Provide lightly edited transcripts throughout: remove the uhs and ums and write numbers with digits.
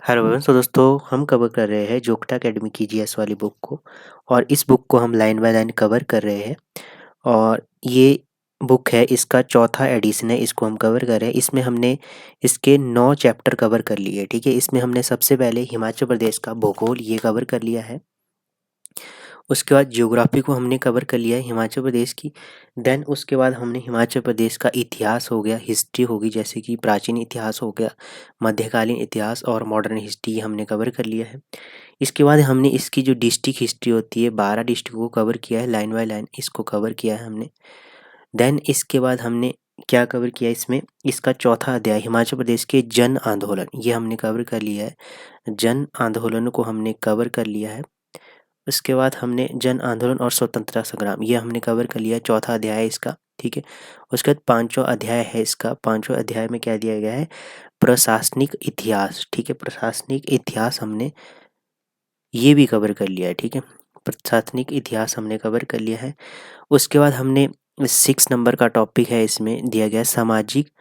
Hello everyone. दोस्तों हम cover कर रहे हैं जोग्टा एकेडमी की जीएस वाली बुक को। और इस बुक को हम लाइन बाय लाइन कवर कर रहे हैं। और ये बुक है, इसका चौथा एडिशन है, इसको हम कवर कर रहे हैं। इसमें हमने इसके 9 चैप्टर कवर कर लिए। ठीक है, इसमें हमने सबसे पहले हिमाचल प्रदेश का भूगोल ये कवर कर लिया है। उसके बाद ज्योग्राफी को हमने कवर कर लिया है हिमाचल प्रदेश की। देन उसके बाद हमने हिमाचल प्रदेश का इतिहास हो गया, हिस्ट्री होगी, जैसे कि प्राचीन इतिहास हो गया, मध्यकालीन इतिहास और मॉडर्न हिस्ट्री, ये हमने कवर कर लिया है। इसके बाद हमने इसकी जो डिस्ट्रिक्ट हिस्ट्री होती है 12 डिस्ट्रिक्ट को कवर किया है, लाइन बाय लाइन इसको कवर किया है हमने। देन इसके बाद हमने क्या कवर किया इसमें, इसका चौथा अध्याय हिमाचल प्रदेश के जन आंदोलन, ये हमने कवर कर लिया है। जन आंदोलन को हमने कवर कर लिया है। उसके बाद हमने जन आंदोलन और स्वतंत्रता संग्राम, ये हमने कवर कर लिया है, चौथा अध्याय है इसका। ठीक है, उसके बाद पांचवा अध्याय है इसका। पांचवा अध्याय में क्या दिया गया है, प्रशासनिक इतिहास। ठीक है, प्रशासनिक इतिहास हमने ये भी कवर कर लिया है। ठीक है, प्रशासनिक इतिहास हमने कवर कर लिया है। उसके बाद हमने 6 नंबर का टॉपिक है, इसमें दिया गया है सामाजिक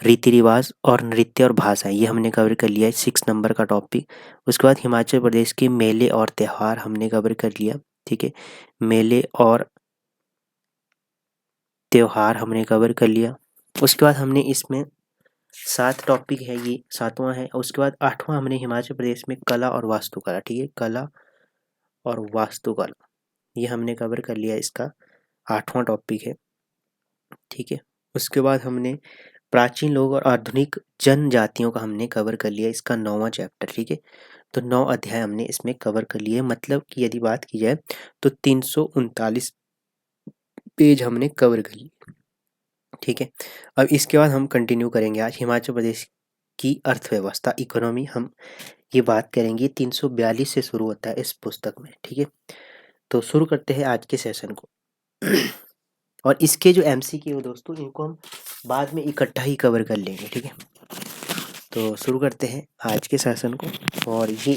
रीति रिवाज और नृत्य और भाषा, ये हमने कवर कर लिया है, 6 नंबर का टॉपिक। उसके बाद हिमाचल प्रदेश के मेले और त्यौहार हमने कवर कर लिया। ठीक है, मेले और त्योहार हमने कवर कर लिया। उसके बाद हमने इसमें 7 टॉपिक है, ये 7वां है। उसके बाद 8वां हमने हिमाचल प्रदेश में कला और वास्तुकला। ठीक है, कला और वास्तुकला ये हमने कवर कर लिया, इसका 8वां टॉपिक है। ठीक है, उसके बाद हमने प्राचीन लोग और आधुनिक जनजातियों का हमने कवर कर लिया, इसका 9वां चैप्टर। ठीक है, तो 9 अध्याय हमने इसमें कवर कर लिए। मतलब कि यदि बात की जाए तो 339 पेज हमने कवर कर लिए। ठीक है, अब इसके बाद हम कंटिन्यू करेंगे आज हिमाचल प्रदेश की अर्थव्यवस्था, इकोनॉमी, हम ये बात करेंगे। 342 से शुरू होता है इस पुस्तक में। ठीक है, तो शुरू करते हैं आज के सेशन को। और इसके जो एमसीक्यू दोस्तों, इनको हम बाद में इकट्ठा ही कवर कर लेंगे। ठीक है, तो शुरू करते हैं आज के सेशन को। और ये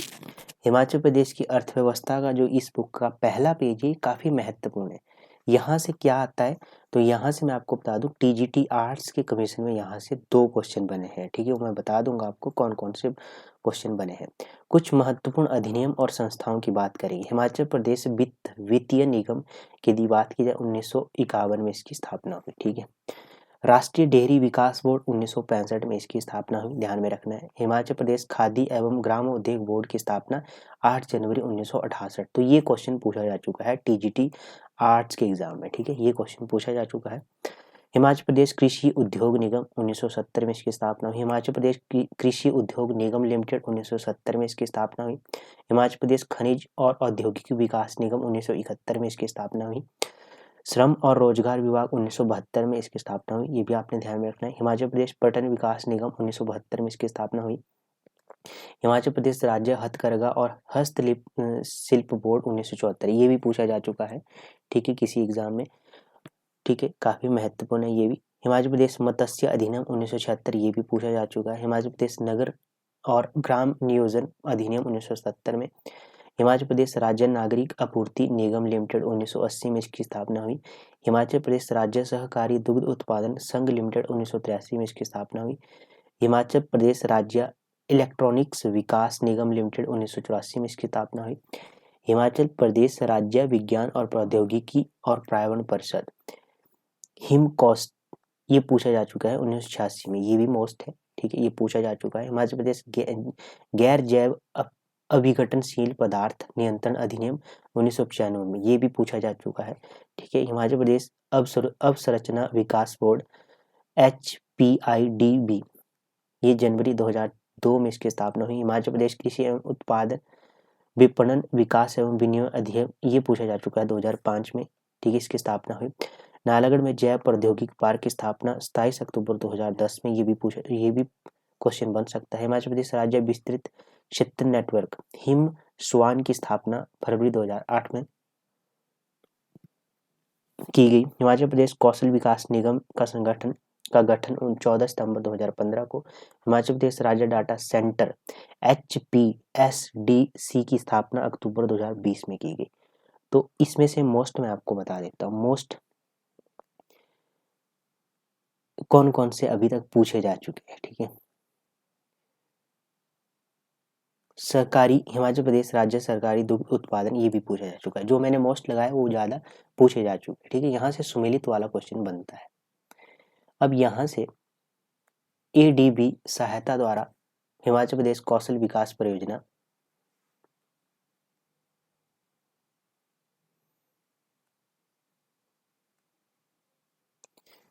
हिमाचल प्रदेश की अर्थव्यवस्था का जो इस बुक का पहला पेज है काफ़ी महत्वपूर्ण है। यहाँ से क्या आता है, तो यहाँ से मैं आपको बता दूं, टीजीटी आर्ट्स के कमीशन में यहाँ से 2 क्वेश्चन बने हैं। ठीक है, मैं बता दूंगा आपको कौन कौन से क्वेश्चन बने हैं। कुछ महत्वपूर्ण अधिनियम और संस्थाओं की बात करेंगे। हिमाचल प्रदेश वित्तीय निगम की यदि बात की जाए 1951 में इसकी स्थापना हुई। ठीक है, राष्ट्रीय डेयरी विकास बोर्ड 1965 में इसकी स्थापना हुई, ध्यान में रखना है। हिमाचल प्रदेश खादी एवं ग्राम उद्योग बोर्ड की स्थापना 8 जनवरी 1968। तो ये क्वेश्चन पूछा जा चुका है टीजीटी आर्ट्स के एग्जाम में। ठीक है, ये क्वेश्चन पूछा जा चुका है। हिमाचल प्रदेश कृषि उद्योग निगम 1970 में इसकी स्थापना हुई। हिमाचल प्रदेश कृषि उद्योग निगम लिमिटेड 1970 में इसकी स्थापना हुई। हिमाचल प्रदेश खनिज और औद्योगिक विकास निगम 1971 में इसकी स्थापना हुई। श्रम और रोजगार विभाग 1972 में इसकी स्थापना हुई, ये भी आपने ध्यान में रखना है। हिमाचल प्रदेश पर्यटन विकास निगम 1972 में इसकी स्थापना हुई। हिमाचल प्रदेश राज्य हथकरघा और हस्तलिप शिल्प बोर्ड 1974, ये भी पूछा जा चुका है। ठीक है, किसी एग्जाम में। ठीक है, काफी महत्वपूर्ण है ये भी। हिमाचल प्रदेश मत्स्य अधिनियम 1976, ये भी पूछा जा चुका है। हिमाचल प्रदेश नगर और ग्राम नियोजन अधिनियम 1970 में। हिमाचल प्रदेश राज्य नागरिक आपूर्ति निगम लिमिटेड 1980 में इसकी स्थापना हुई। हिमाचल प्रदेश राज्य सहकारी दुग्ध उत्पादन संघ लिमिटेड 1983 में इसकी स्थापना हुई। हिमाचल प्रदेश राज्य इलेक्ट्रॉनिक्स विकास निगम लिमिटेड 1984 में इसकी स्थापना हुई। हिमाचल प्रदेश राज्य विज्ञान और प्रौद्योगिकी और पर्यावरण परिषद हिमकॉस्ट, ये पूछा जा चुका है 1986 में, ये भी मोस्ट है। ठीक है, ये पूछा जा चुका है। हिमाचल प्रदेश गैर जैव अभिघटनशील पदार्थ नियंत्रण अधिनियम 1995 में, ये भी पूछा जा चुका है। ठीक है, हिमाचल प्रदेश अवसंरचना विकास बोर्ड HPIDB, ये जनवरी 2002 में इसकी स्थापना हुई। हिमाचल प्रदेश कृषि एवं उत्पाद विपणन विकास एवं विनियमन अधिनियम, ये पूछा जा चुका है 2005 में। ठीक है, इसकी स्थापना हुई। नालागढ़ में जैव प्रौद्योगिक पार्क की स्थापना 27 अक्टूबर 2010 में, ये भी क्वेश्चन बन सकता है। हिमाचल प्रदेश राज्य विस्तृत क्षेत्र नेटवर्क हिम स्वान की स्थापना फरवरी 2008 में की गई। हिमाचल प्रदेश कौशल विकास निगम का गठन 14 सितंबर 2015 को। हिमाचल प्रदेश राज्य डाटा सेंटर HPSDC की स्थापना अक्टूबर 2020 में की गई। तो इसमें से मोस्ट मैं आपको बता देता हूँ, मोस्ट कौन कौन से अभी तक पूछे जा चुके हैं। ठीक है, सरकारी हिमाचल प्रदेश राज्य सरकारी दुग्ध उत्पादन, ये भी पूछा जा चुका है। जो मैंने मोस्ट लगाया वो ज़्यादा पूछे जा चुके, ठीक है। यहाँ से सुमेलित वाला क्वेश्चन बनता है। अब यहाँ से ADB सहायता द्वारा हिमाचल प्रदेश कौशल विकास परियोजना,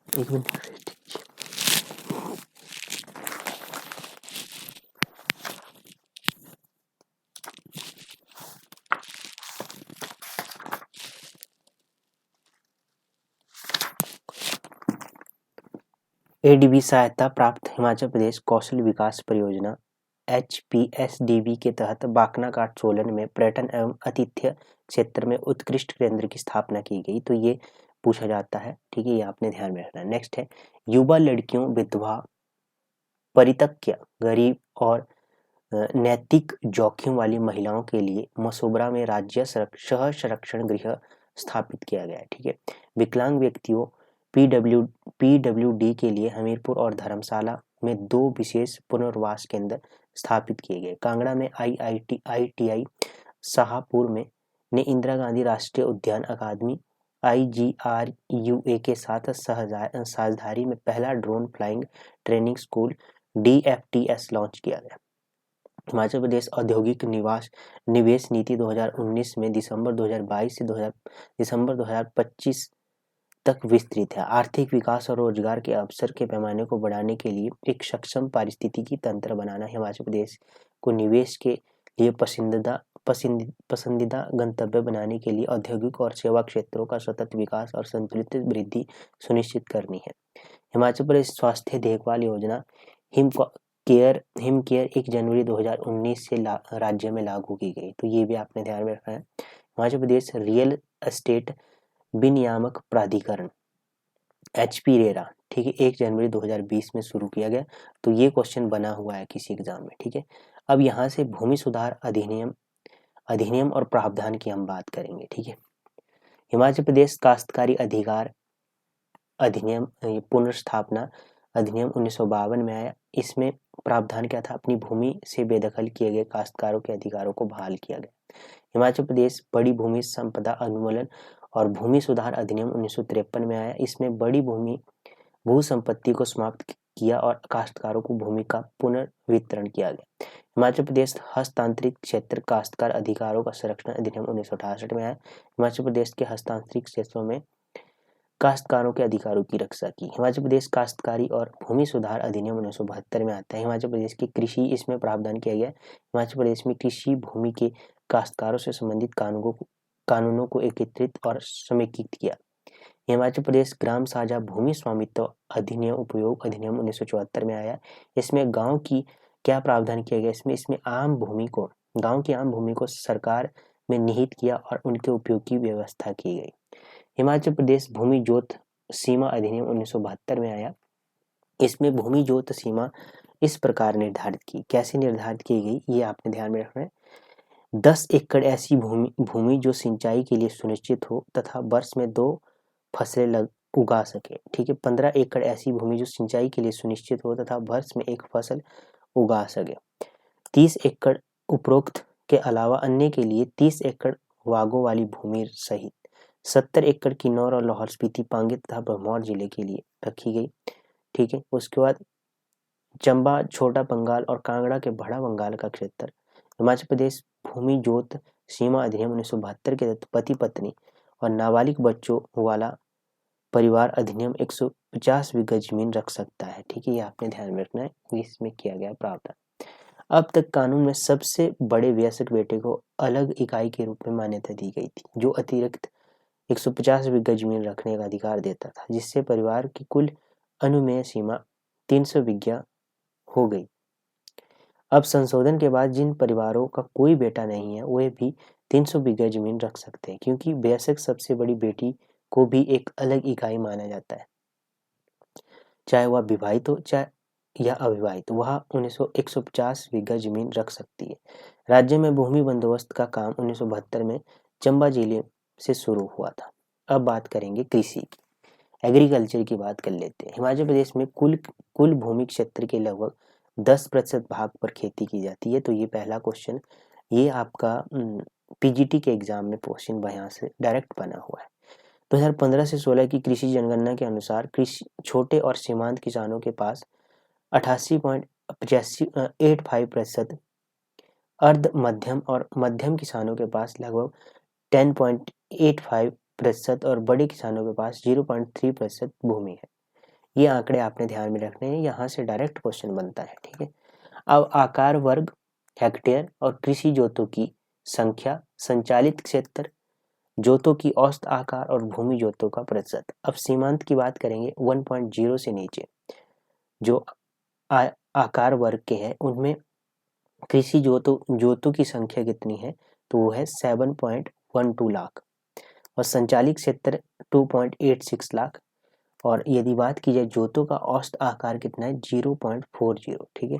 एक मिनट, ADB सहायता प्राप्त हिमाचल प्रदेश कौशल विकास परियोजना HPSDB के तहत बाकनाघाट सोलन में पर्यटन एवं आतिथ्य क्षेत्र में उत्कृष्ट केंद्र की स्थापना की गई। तो ये पूछा जाता है, ठीक है, ये आपने ध्यान में रखना है। नेक्स्ट है युवा लड़कियों, विधवा, परित्यक्ता, गरीब और नैतिक जोखिम वाली महिलाओं के लिए मसोबरा में राज्य सह संरक्षण गृह स्थापित किया गया है, ठीक है। विकलांग व्यक्तियों PWD के लिए हमीरपुर और धर्मशाला में 2 विशेष पुनर्वास केंद्र स्थापित किए गए। कांगड़ा में ITI शाहपुर में ने इंदिरा गांधी राष्ट्रीय उद्यान अकादमी IGRUA के साथ साझेदारी में पहला drone flying training school DFTS launch किया गया। हिमाचल प्रदेश औद्योगिक निवेश नीति 2019 में दिसंबर 2022 से दिसंबर 2025 तक विस्तृत है। आर्थिक विकास और रोजगार के अवसर के पैमाने को बढ़ाने के लिए एक सक्षम पारिस्थितिकी तंत्र बनाना हिमाचल प्रदेश को निवेश के लिए पसंदीदा गंतव्य बनाने के लिए औद्योगिक और सेवा क्षेत्रों का सतत विकास और संतुलित वृद्धि सुनिश्चित करनी है। हिमाचल प्रदेश स्वास्थ्य देखभाल योजना हिम केयर 1 जनवरी 2019 से राज्य में लागू की गई। तो ये भी आपने ध्यान में रखना है। हिमाचल प्रदेश रियल एस्टेट विनियामक प्राधिकरण HPRERA, ठीक है, 1 जनवरी 2020 में शुरू किया गया। तो ये क्वेश्चन बना हुआ है किसी एग्जाम में, ठीक है। अब यहाँ से भूमि सुधार अधिनियम और प्रावधान की हम बात करेंगे, ठीक है। हिमाचल प्रदेश काश्तकारी अधिकार अधिनियम पुनर्स्थापना अधिनियम 1952 में आया। इसमें प्रावधान क्या था, अपनी भूमि से बेदखल किए गए काश्तकारों के अधिकारों को बहाल किया गया। हिमाचल प्रदेश बड़ी भूमि संपदा उन्मूलन और भूमि सुधार अधिनियम 1953 में आया। इसमें बड़ी भू संपत्ति को समाप्त किया और काश्तकारों को भूमि का पुनर्वितरण किया गया। हिमाचल प्रदेश हस्तांतरित क्षेत्र काश्तकार अधिकारों का संरक्षण अधिनियम 1968 में आया। हिमाचल प्रदेश के हस्तांतरित क्षेत्रों में काश्तकारों के अधिकारों की रक्षा की। हिमाचल प्रदेश काश्तकारी और भूमि सुधार अधिनियम 1972 में आता है। हिमाचल प्रदेश की कृषि, इसमें प्रावधान किया गया। हिमाचल प्रदेश में कृषि भूमि के काश्तकारों से संबंधित कानूनों को एकीकृत और समेकित किया। हिमाचल प्रदेश ग्राम साझा भूमि स्वामित्व अधिनियम उपयोग अधिनियम 1974 में आया। इसमें गांव की क्या प्रावधान किया गया, इसमें गांव की आम भूमि को सरकार में निहित किया और उनके उपयोग की व्यवस्था की गई। हिमाचल प्रदेश भूमि जोत सीमा अधिनियम 1972 में आया। इसमें भूमि जोत सीमा इस प्रकार निर्धारित की, कैसे निर्धारित की गई ये आपने ध्यान में रखना है। 10 एकड़ ऐसी भूमि जो सिंचाई के लिए सुनिश्चित हो तथा वर्ष में 2 फसलें उगा सके, ठीक है। 15 एकड़ ऐसी भूमि जो सिंचाई के लिए सुनिश्चित हो तथा वर्ष में 1 फसल उगा सके। 30 एकड़ उपरोक्त के अलावा अन्य के लिए 30 एकड़ वागों वाली भूमि सहित 70 एकड़ किन्नौर और लाहौल स्पीति, पांगी तथा भरमौर जिले के लिए रखी गई, ठीक है। उसके बाद चंबा, छोटा बंगाल और कांगड़ा के बड़ा बंगाल का क्षेत्र। हिमाचल प्रदेश भूमि जोत सीमा अधिनियम 1972 के तहत पति पत्नी और नाबालिग बच्चों वाला परिवार अधिनियम 150 बीघा जमीन रख सकता है, ठीक है। ये आपने ध्यान में रखना है, इसमें किया गया प्रावधान। अब तक कानून में सबसे बड़े वयस्क बेटे को अलग इकाई के रूप में मान्यता दी गई थी, जो अतिरिक्त 150 बीघा जमीन रखने का अधिकार देता था, जिससे परिवार की कुल अनुमेय सीमा 300 बीघा हो गई। अब संशोधन के बाद जिन परिवारों का कोई बेटा नहीं है वे भी 300 बीघा जमीन रख सकते हैं, क्योंकि बेशक सबसे बड़ी बेटी को भी एक अलग इकाई माना जाता है, चाहे वह विवाहित हो चाहे या अविवाहित, वह 150 बीघा जमीन रख सकती है। राज्य में भूमि बंदोबस्त का काम 1972 में चंबा जिले से शुरू हुआ था। अब बात करेंगे कृषि की, एग्रीकल्चर की बात कर लेते हैं। हिमाचल प्रदेश में कुल भूमि क्षेत्र के लगभग 10% भाग पर खेती की जाती है। तो ये पहला क्वेश्चन, ये आपका पीजीटी के एग्जाम में क्वेश्चन यहाँ से डायरेक्ट बना हुआ है। 2015 से 16 की कृषि जनगणना के अनुसार कृषि छोटे और सीमांत किसानों के पास 88.85% अर्ध मध्यम और मध्यम किसानों के पास लगभग 10.85% और बड़े किसानों के पास 0.3% भूमि है। ये आंकड़े आपने ध्यान में रखने हैं, यहाँ से डायरेक्ट क्वेश्चन बनता है। ठीक है, अब आकार वर्ग, हेक्टेयर और कृषि जोतों की संख्या, संचालित क्षेत्र, जोतों की औसत आकार और भूमि जोतों का प्रतिशत। अब सीमांत की बात करेंगे, 1.0 से नीचे जो आकार वर्ग के हैं उनमें कृषि जोतों की संख्या कितनी है, तो वो है 7.12 लाख और संचालित क्षेत्र 2.86 लाख। और यदि बात की जाए जोतों का औसत आकार कितना है, 0.40। ठीक है,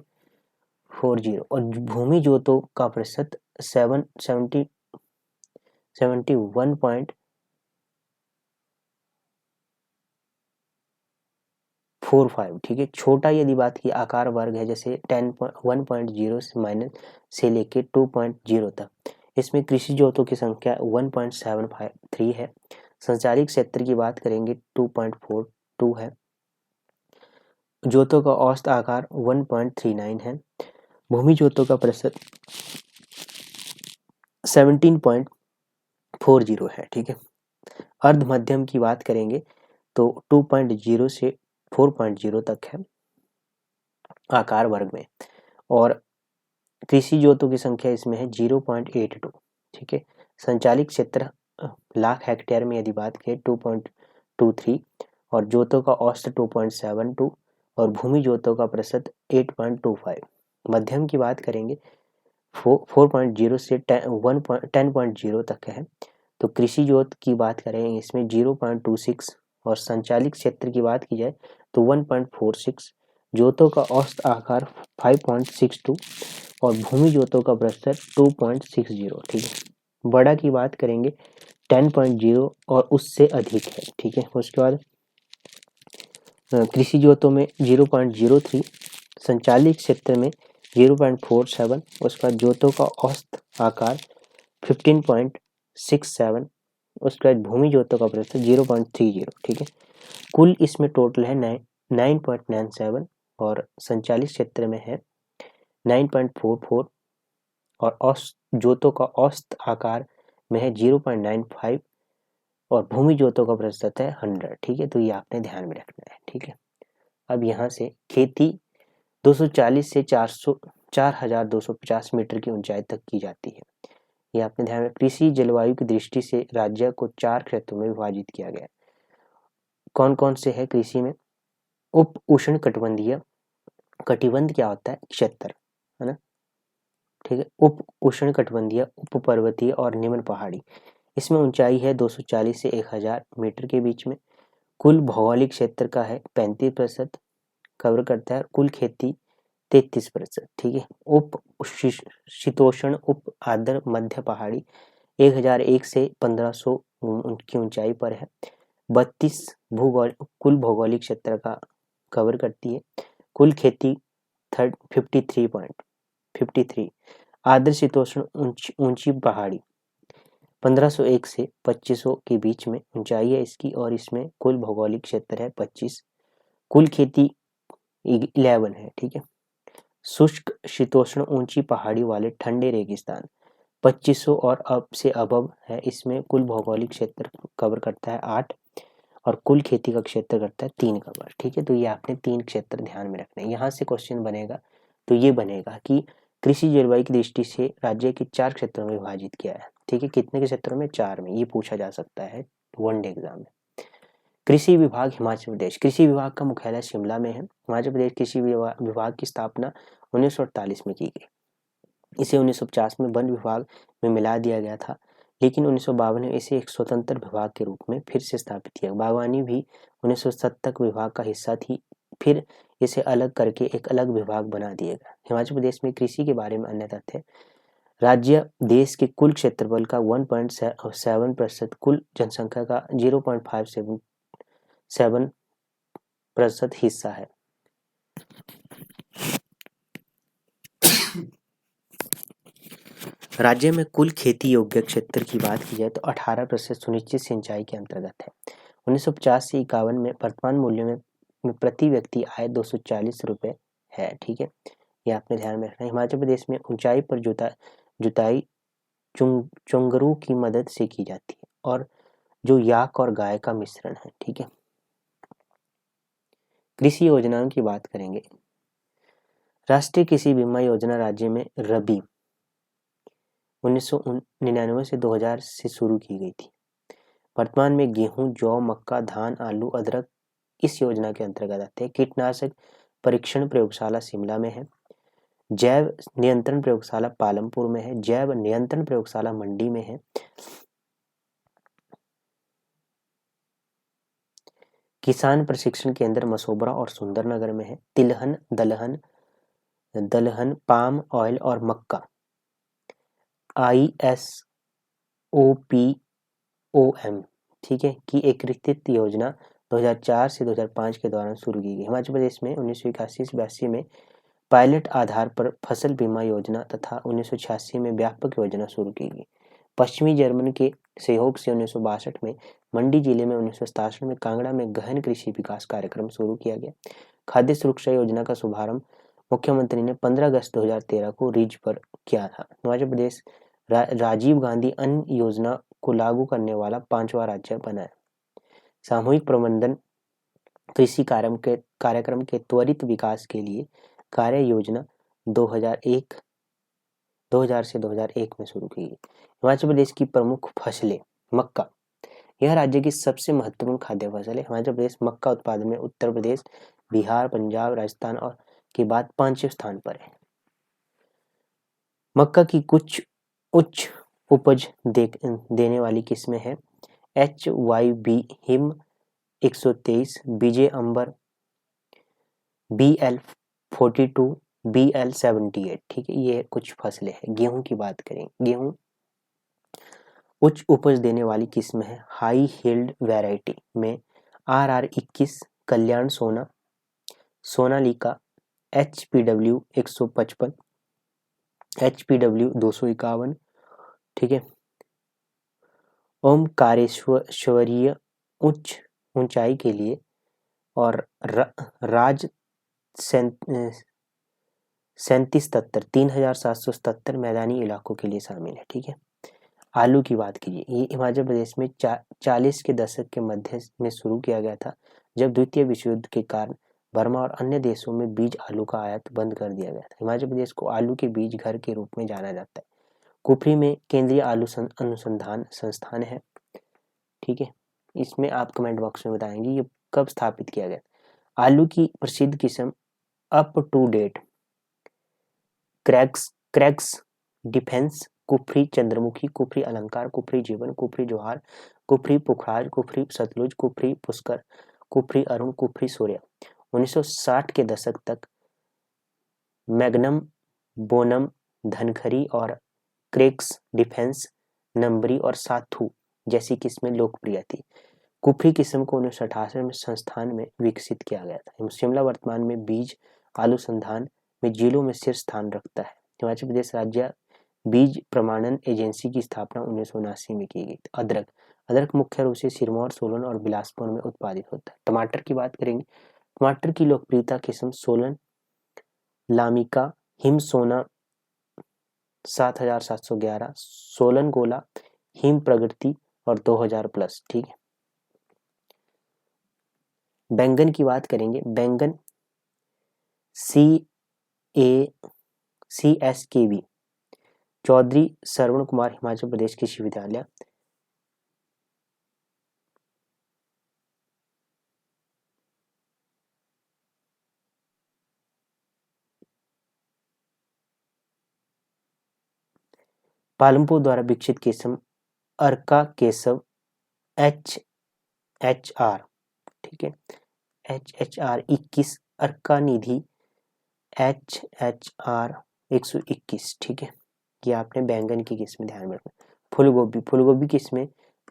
40। और भूमि जोतों का प्रतिशत 71.45। ठीक है, छोटा यदि बात की आकार वर्ग है, जैसे 1.0 से माइनस से लेके 2.0 तक, इसमें कृषि जोतों की संख्या 1.73 है। संचालित क्षेत्र की बात करेंगे 2.42 है। जोतों का औसत आकार 1.39 है। भूमि जोतों का प्रतिशत 17.40 है। ठीक है, अर्ध मध्यम की बात करेंगे तो 2.0 से 4.0 तक है आकार वर्ग में, और कृषि जोतों की संख्या इसमें है 0.82। ठीक है, संचालित क्षेत्र लाख हेक्टेयर में यदि बात करें 2.23 और जोतों का औसत 2.72 और भूमि जोतों का प्रतिशत 8.25। मध्यम की बात करेंगे 4.0 से 10.0 तक है। तो कृषि जोत की बात करें इसमें 0.26 और संचालित क्षेत्र की बात की जाए तो 1.46। जोतों का औसत आकार 5.62 और भूमि जोतों का प्रतिशत 2.60। ठीक है, बड़ा की बात करेंगे 10.0 और उससे अधिक है। ठीक है, उसके बाद कृषि जोतों में 0.03, संचालित क्षेत्र में 0.47, उसके बाद जोतों का औसत आकार 15.67, उसके बाद भूमि जोतों का प्रतिशत 0.30। ठीक है, कुल इसमें टोटल है 9.97 और संचालित क्षेत्र में है 9.44 और औसत जोतों का औसत आकार में है 0.95 और भूमि जोतों का प्रतिशत है 100। ठीक है, तो ये आपने ध्यान में रखना है। ठीक है, अब यहाँ से खेती 240 से 4250 मीटर की ऊंचाई तक की जाती है। ये आपने ध्यान में। कृषि जलवायु की दृष्टि से राज्य को 4 क्षेत्रों में विभाजित किया गया है। कौन कौन से है कृषि में? उप उष्ण कटिबंधीय, कटिबंध क्या होता है? क्षेत्र, है ना। ठीक है, उप उष्ण कटिबंधीय, उप पर्वतीय और निम्न पहाड़ी। इसमें ऊंचाई है 240 से 1000 मीटर के बीच में। कुल भौगोलिक क्षेत्र का है 35% कवर करता है। कुल खेती 33%। ठीक है, उप शीतोष्ण, उप आर्द्र, मध्य पहाड़ी 1001 से 1500 की ऊंचाई पर है। 32 कुल भौगोलिक क्षेत्र का कवर करती है। कुल खेती 53 आर्द्र शीतोष्ण ऊंची पहाड़ी 1501 से 2500 के बीच में ऊंचाई है इसकी, और इसमें कुल भौगोलिक क्षेत्र है 25। कुल खेती 11 है। ठीक है, शुष्क शीतोष्ण ऊंची पहाड़ी वाले ठंडे रेगिस्तान 2500 और अब से अबव है। इसमें कुल भौगोलिक क्षेत्र कवर करता है 8 और कुल खेती का क्षेत्र करता है 3 कवर। ठीक है, तो ये आपने 3 क्षेत्र ध्यान में रखने हैं। यहाँ से क्वेश्चन बनेगा तो ये बनेगा कि कृषि जलवायु की दृष्टि से राज्य के 4 क्षेत्रों में विभाजित किया है। ठीक है, कितने के क्षेत्रों में? 4 में। ये पूछा जा सकता है वनडे एग्जाम में। कृषि विभाग हिमाचल प्रदेश। कृषि विभाग का मुख्यालय शिमला में है। हिमाचल प्रदेश कृषि विभाग की स्थापना 1948 में की गई। इसे 1950 में वन विभाग में मिला दिया गया था, लेकिन 1952 में इसे एक स्वतंत्र विभाग के रूप में फिर से स्थापित किया। बागवानी भी 1970 तक विभाग का हिस्सा थी, फिर इसे अलग करके एक अलग विभाग बना दिया गया। हिमाचल प्रदेश में कृषि के बारे में अन्य तथ्य: राज्य देश के कुल क्षेत्रफल का 1.7%, कुल जनसंख्या का 0.57% हिस्सा है। राज्य में कुल खेती योग्य क्षेत्र की बात की जाए तो 18% सुनिश्चित सिंचाई के अंतर्गत है। 1950 से 51 में वर्तमान मूल्य में प्रति व्यक्ति आय 240 रुपये है। ठीक है, ये आपने ध्यान में रखना है। हिमाचल प्रदेश में ऊंचाई पर जुताई चुंगरू की मदद से की जाती है और जो याक और गाय का मिश्रण है। ठीक है, कृषि योजनाओं की बात करेंगे। राष्ट्रीय कृषि बीमा योजना राज्य में रबी 1999 से 2000 से शुरू की गई थी। वर्तमान में गेहूं, जौ, मक्का, धान, आलू, अदरक इस योजना के अंतर्गत आते हैं। कीटनाशक परीक्षण प्रयोगशाला शिमला में है। जैव नियंत्रण प्रयोगशाला पालमपुर में है। जैव नियंत्रण प्रयोगशाला मंडी में है। किसान प्रशिक्षण केंद्र मसोबरा और सुंदरनगर में है। तिलहन, दलहन, पाम ऑयल और मक्का ISOPOM, ठीक है, की एकीकृत योजना 2004 से 2005 के दौरान शुरू की गई। हिमाचल प्रदेश में 1981-82 में पायलट आधार पर फसल बीमा योजना तथा 1986 में व्यापक योजना शुरू की गई। पश्चिमी जर्मनी के सहयोग से 1962 में मंडी जिले में, 1967 में कांगड़ा में गहन कृषि विकास कार्यक्रम शुरू किया गया। खाद्य सुरक्षा योजना का शुभारंभ मुख्यमंत्री ने 15 अगस्त 2013 को रिज पर किया था। हिमाचल प्रदेश राजीव गांधी अन्न योजना को लागू करने वाला 5वां राज्य बना है। सामूहिक प्रबंधन कृषि कार्यक्रम के त्वरित विकास के लिए कार्य योजना 2000 से 2001 में शुरू की गई। हिमाचल प्रदेश की प्रमुख फसलें। मक्का, यह राज्य की सबसे महत्वपूर्ण खाद्य फसल है। हिमाचल प्रदेश मक्का उत्पादन में उत्तर प्रदेश, बिहार, पंजाब, राजस्थान और के बाद 5वें स्थान पर है। मक्का की कुछ उच्च उपज देने वाली किस्में हैं। HYB हिम 123, विजय अंबर BL 42, BL 78। ठीक है, ये कुछ फसलें हैं। गेहूं की बात करें। गेहूं उच्च उपज देने वाली किस्म है। हाई हील्ड वैरायटी में RR 21, कल्याण सोना, सोनालिका, HPW 155, HPW 251। ठीक है, ओमकारेश्वरीय उच्च ऊंचाई के लिए और राज 3777 3777 मैदानी इलाकों के लिए शामिल है। ठीक है, आलू की बात कीजिए। ये हिमाचल प्रदेश में 40 के दशक के मध्य में शुरू किया गया था, जब द्वितीय विश्व युद्ध के कारण बर्मा और अन्य देशों में बीज आलू का आयात बंद कर दिया गया था। हिमाचल प्रदेश को आलू के बीज घर के रूप में जाना जाता है। कुफरी में केंद्रीय आलू अनुसंधान संस्थान है। ठीक है, इसमें आप कमेंट बॉक्स में बताएंगे ये कब स्थापित किया गया। आलू की प्रसिद्ध किस्म अप टू डेट, क्रैक्स डिफेंस, कुफरी चंद्रमुखी, कुफरी अलंकार, कुफरी जीवन, कुफरी जोहार, कुफरी पुखराज, कुफरी सतलुज, कुफरी पुष्कर, कुफरी अरुण, कुफरी सूर्य। 1960 के दशक तक मैग्नम, बोनम, धनखरी और क्रैक्स डिफेंस, नंबरी और साथू जैसी किस्में लोकप्रिय थी। कुफरी किस्म को 1988 में संस्थान में विकसित किया गया था। शिमला वर्तमान में बीज आलू संधान में जिलों में शीर्ष स्थान रखता है। हिमाचल प्रदेश राज्य बीज प्रमाणन एजेंसी की स्थापना 1979 में की गई। अदरक मुख्य रूप से सिरमौर, सोलन और बिलासपुर में उत्पादित होता है। टमाटर की बात करेंगे। टमाटर की लोकप्रियता किस्म सोलन लामिका, हिम सोना 7711, सोलन गोला, हिम प्रगति और 2000+। ठीक है, बैंगन की बात करेंगे। बैंगन CSKV चौधरी श्रवण कुमार हिमाचल प्रदेश कृषि विद्यालय, पालमपुर द्वारा विकसित किस्म अर्का केसव HHR। ठीक है, HHR 21, अर्का निधि HHR 121। ठीक है, ये आपने बैंगन की किस्में ध्यान में रखना। फूलगोभी किस्में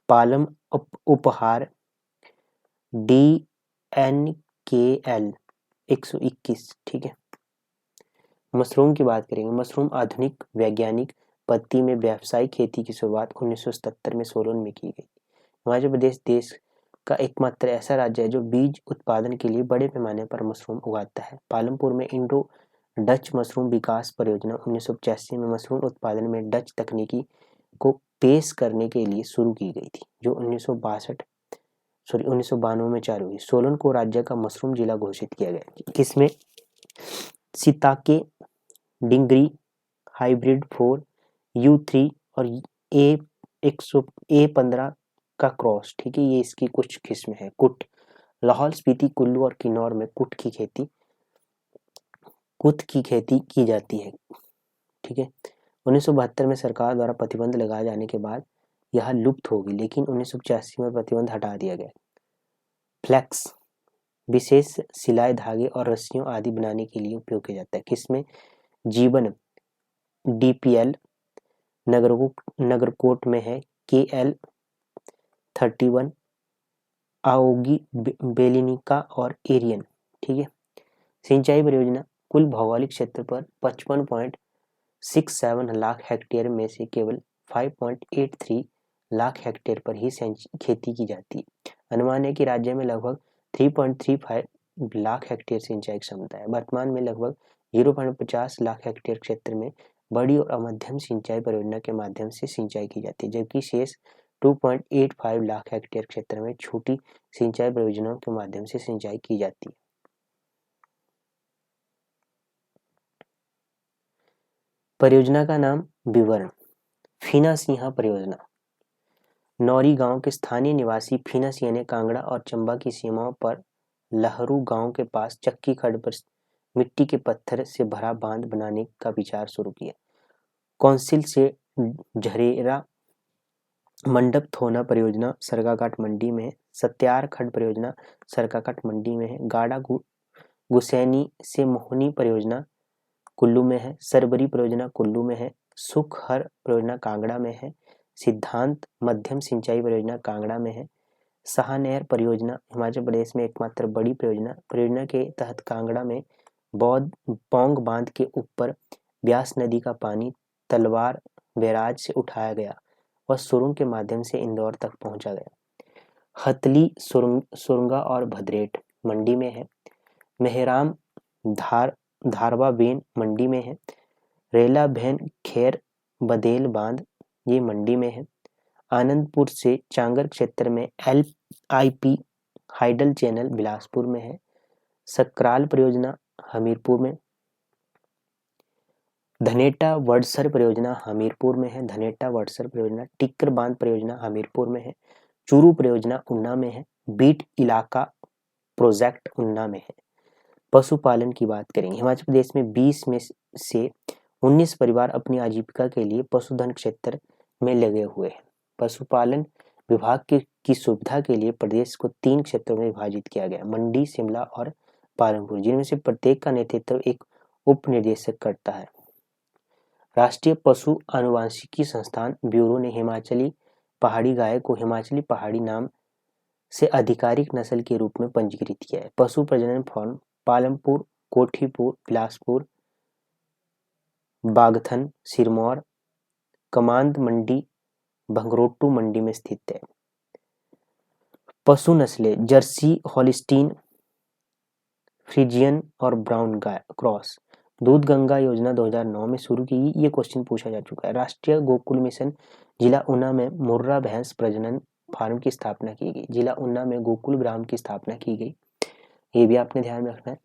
पालम उपहार DNKL 121। ठीक है, मशरूम की बात करेंगे। मशरूम आधुनिक वैज्ञानिक पद्धति में व्यावसायिक खेती की शुरुआत 1977 में सोलन में की गई। हिमाचल प्रदेश देश का एकमात्र ऐसा राज्य है जो बीज उत्पादन के लिए बड़े पैमाने पर मशरूम उगाता है। पालमपुर में इंडो डच मशरूम विकास परियोजना 1985 में मशरूम उत्पादन में डच तकनीकी को पेश करने के लिए शुरू की गई थी, जो 1992 में चालू हुई। सोलन को राज्य का मशरूम जिला घोषित किया गया, किसमें सीताके डिंगरी हाइब्रिड 4 U3 और A15 का क्रॉस, ठीक है। ये इसकी कुछ किस्में हैं। कुट, लाहौल स्पीति, कुल्लू और किन्नौर में कुट की खेती की जाती है, ठीक है। 1972 में सरकार द्वारा प्रतिबंध लगाए जाने के बाद यह लुप्त हो गई, लेकिन 1985 में प्रतिबंध हटा दिया गया। फ्लैक्स विशेष सिलाई धागे और रस्सियों आदि बनाने के लिए उपयोग किया जाता है, किसमें जीवन DPL, नगरकोट में है KL31, आओगी बेलिनिका और एरियन, ठीक है। सिंचाई परियोजना कुल भौगोलिक क्षेत्र पर 55.67 लाख हेक्टेयर में से केवल 5.83 लाख हेक्टेयर पर ही खेती की जाती है। अनुमान है कि राज्य में लगभग 3.35 लाख हेक्टेयर सिंचाई क्षमता है। वर्तमान में लगभग 0.50 लाख हेक्टेयर क्षेत्र में बड़ी और मध्यम सिंचाई परियोजना के माध्यम से सिंचाई की जाती है, जबकि शेष 2.85 लाख हेक्टेयर क्षेत्र में छोटी सिंचाई परियोजनाओं के माध्यम से सिंचाई की जाती है। परियोजना का नाम विवरण। फीना सिंहा परियोजना नौरी गांव के स्थानीय निवासी फीना सिंह ने कांगड़ा और चंबा की सीमाओं पर लहरू गांव के पास चक्की खड्ड पर मिट्टी के पत्थर से भरा बांध बनाने का विचार शुरू किया। कौंसिल से झरेरा मंडप थोना परियोजना सरकाघाट मंडी में है। सत्यार खड्ड परियोजना सरकाघाट मंडी में है। गाड़ा गुसैनी से मोहनी परियोजना कुल्लू में है। सरबरी परियोजना कुल्लू में है। सुखहर परियोजना कांगड़ा में है। सिद्धांत मध्यम सिंचाई परियोजना कांगड़ा में है। शाहनहर परियोजना हिमाचल प्रदेश में एकमात्र बड़ी परियोजना के तहत कांगड़ा में पौंग बांध के ऊपर ब्यास नदी का पानी तलवार बैराज से उठाया गया और सुरंग के माध्यम से इंदौर तक पहुंचा गया। हथली सुरंगा और भद्रेट मंडी में है। मेहराम धारवा बेन मंडी में है। रेला भैन खैर बदेल बांध ये मंडी में है। आनंदपुर से चांगर क्षेत्र में LIP हाइडल चैनल बिलासपुर में है। सकराल परियोजना हमीरपुर में। धनेटा वडसर परियोजना हमीरपुर में है। धनेटा वडसर परियोजना। टिक्कर बांध परियोजना हमीरपुर में है। चूरू परियोजना ऊना में है। बीट इलाका प्रोजेक्ट ऊना में है। पशुपालन की बात करेंगे। हिमाचल प्रदेश में 20 में से 19 परिवार अपनी आजीविका के लिए पशुधन क्षेत्र में लगे हुए हैं। पशुपालन विभाग की सुविधा के लिए प्रदेश को 3 क्षेत्रों में विभाजित किया गया, मंडी, शिमला और पालमपुर, जिनमें से प्रत्येक का नेतृत्व एक उप निदेशक करता है। राष्ट्रीय पशु आनुवांशिकी संस्थान ब्यूरो ने हिमाचली पहाड़ी गाय को हिमाचली पहाड़ी नाम से आधिकारिक नस्ल के रूप में पंजीकृत किया है। पशु प्रजनन फार्म पालमपुर, कोठीपुर, बिलासपुर, बागथन, सिरमौर, कमांद मंडी, भंगरोटू मंडी में स्थित है। पशु नस्लें जर्सी, हॉलिस्टीन, फ्रीजियन और ब्राउन क्रॉस। दूध गंगा योजना 2009 में शुरू की गई। ये क्वेश्चन पूछा जा चुका है। राष्ट्रीय गोकुल मिशन जिला ऊना में मुर्रा भैंस प्रजनन फार्म की स्थापना की गई। जिला ऊना में गोकुल ग्राम की स्थापना की गई, ये भी आपने ध्यान में रखना है।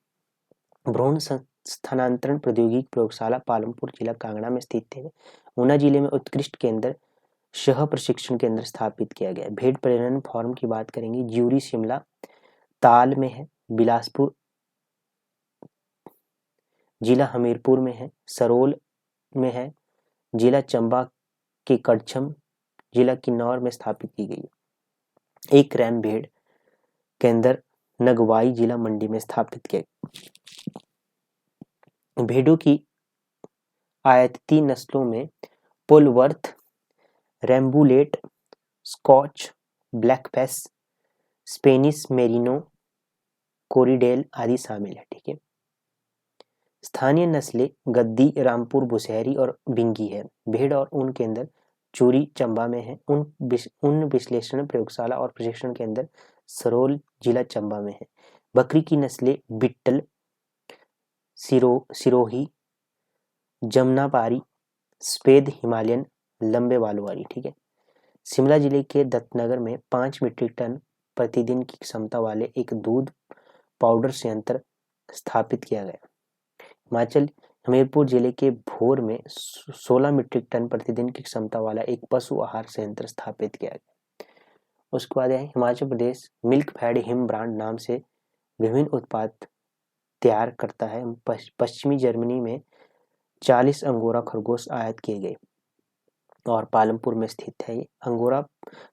भ्रूण स्थानांतरण प्रौद्योगिकी प्रयोगशाला पालमपुर जिला कांगड़ा में स्थित है। ऊना जिले में उत्कृष्ट केंद्र सह प्रशिक्षण केंद्र स्थापित किया गया। भेड़ प्रजनन फार्म की बात करेंगे। ज्यूरी शिमला ताल में है। बिलासपुर जिला हमीरपुर में है। सरोल में है। जिला चंबा के कड़छम जिला किन्नौर में स्थापित की गई। एक रैम भेड़ केंद्र नगवाई जिला मंडी में स्थापित किया गया। भेड़ों की आयातित नस्लों में Polwarth, Rambouillet, Scotch, Blackface, Spanish Merino, Corriedale आदि शामिल है, ठीक है। स्थानीय नस्लें गद्दी, रामपुर, बुशहरी और बिंगी है। भेड़ और ऊन केंद्र चूरी, चंबा में है। ऊन विश्लेषण प्रयोगशाला और प्रशिक्षण केंद्र सरोल, जिला चंबा में है। बकरी की नस्लें बिट्टल, सिरोही, जमनापारी, सफेद हिमालयन, लंबे बालों वाली। ठीक है। शिमला जिले के दत्तनगर में 5 मीट्रिक टन प्रतिदिन की क्षमता वाले एक दूध पाउडर संयंत्र स्थापित किया गया। हिमाचल हमीरपुर जिले के भोर में 16 मीट्रिक टन प्रतिदिन की क्षमता वाला एक पशु आहार संयंत्र स्थापित किया गया। उसके बाद है Himachal Pradesh milk fed him brand नाम से विभिन्न उत्पाद तैयार करता है। पश्चिमी जर्मनी में 40 अंगोरा खरगोश आयात किए गए और पालमपुर में स्थित है। ये अंगोरा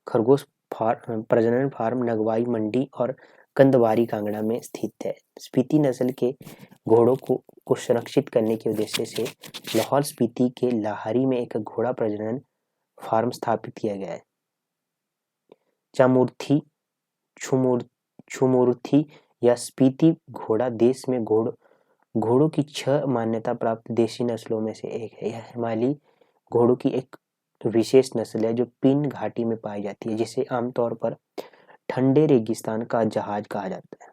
खरगोश प्रजनन फार्म नगवाई मंडी और कंदवारी कांगड़ा में स्थित है। स्पीति नस्ल के घोड़ों को संरक्षित करने के उद्देश्य से लाहौल स्पीति के लाहरी में एक घोड़ा प्रजनन फार्म स्थापित किया गया है। चामुर्थी, छुमुर्थी या स्पीति घोड़ा देश में घोड़ों की 6 मान्यता प्राप्त देशी नस्लों में से एक है। यह हिमालयी घोड़ों की एक विशेष नस्ल है जो पिन घाटी में पाई जाती है, जिसे आमतौर पर ठंडे रेगिस्तान का जहाज कहा जाता है।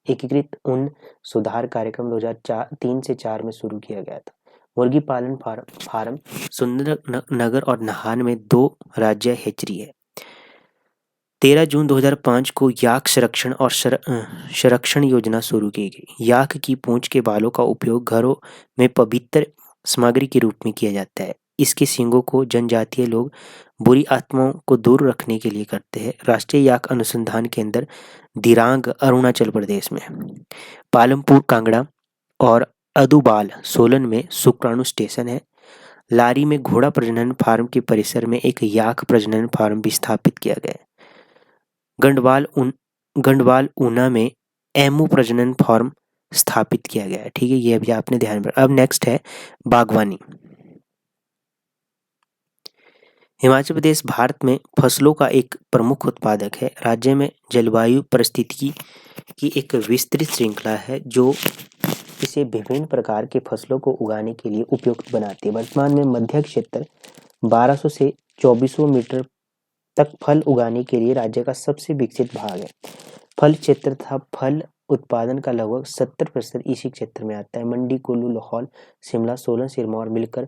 एकीकृत ऊन सुधार कार्यक्रम 2003 से 4 में शुरू किया गया था। मुर्गी पालन फार्म सुंदरनगर और नाहन में 2 राज्य हेचरी है। 13 जून 2005 को याक संरक्षण और संरक्षण योजना शुरू की गई। याक की पूंछ के बालों का उपयोग घरों में पवित्र सामग्री के रूप में किया जाता है। इसके सींगों को जनजातीय लोग बुरी आत्माओं को दूर रखने के लिए करते हैं। राष्ट्रीय याक अनुसंधान केंद्र दिरांग अरुणाचल प्रदेश में, पालमपुर कांगड़ा और अदुबाल सोलन में शुक्राणु स्टेशन है। लारी में घोड़ा प्रजनन फार्म के परिसर में एक याक प्रजनन फार्म भी स्थापित किया गया है। गंडवाल ऊना में एमू प्रजनन फार्म स्थापित किया गया है। ठीक है, ये अभी आपने ध्यान रखना। अब नेक्स्ट है बागवानी। हिमाचल प्रदेश भारत में फसलों का एक प्रमुख उत्पादक है। राज्य में जलवायु परिस्थितिकी की एक विस्तृत श्रृंखला है जो इसे विभिन्न प्रकार के फसलों को उगाने के लिए उपयुक्त बनाती है। वर्तमान में मध्य क्षेत्र 1200 से 2400 मीटर तक फल उगाने के लिए राज्य का सबसे विकसित भाग है। फल क्षेत्र तथा फल उत्पादन का लगभग 70% इसी क्षेत्र में आता है। मंडी, कुल्लू, लाहौल, शिमला, सोलन, सिरमौर मिलकर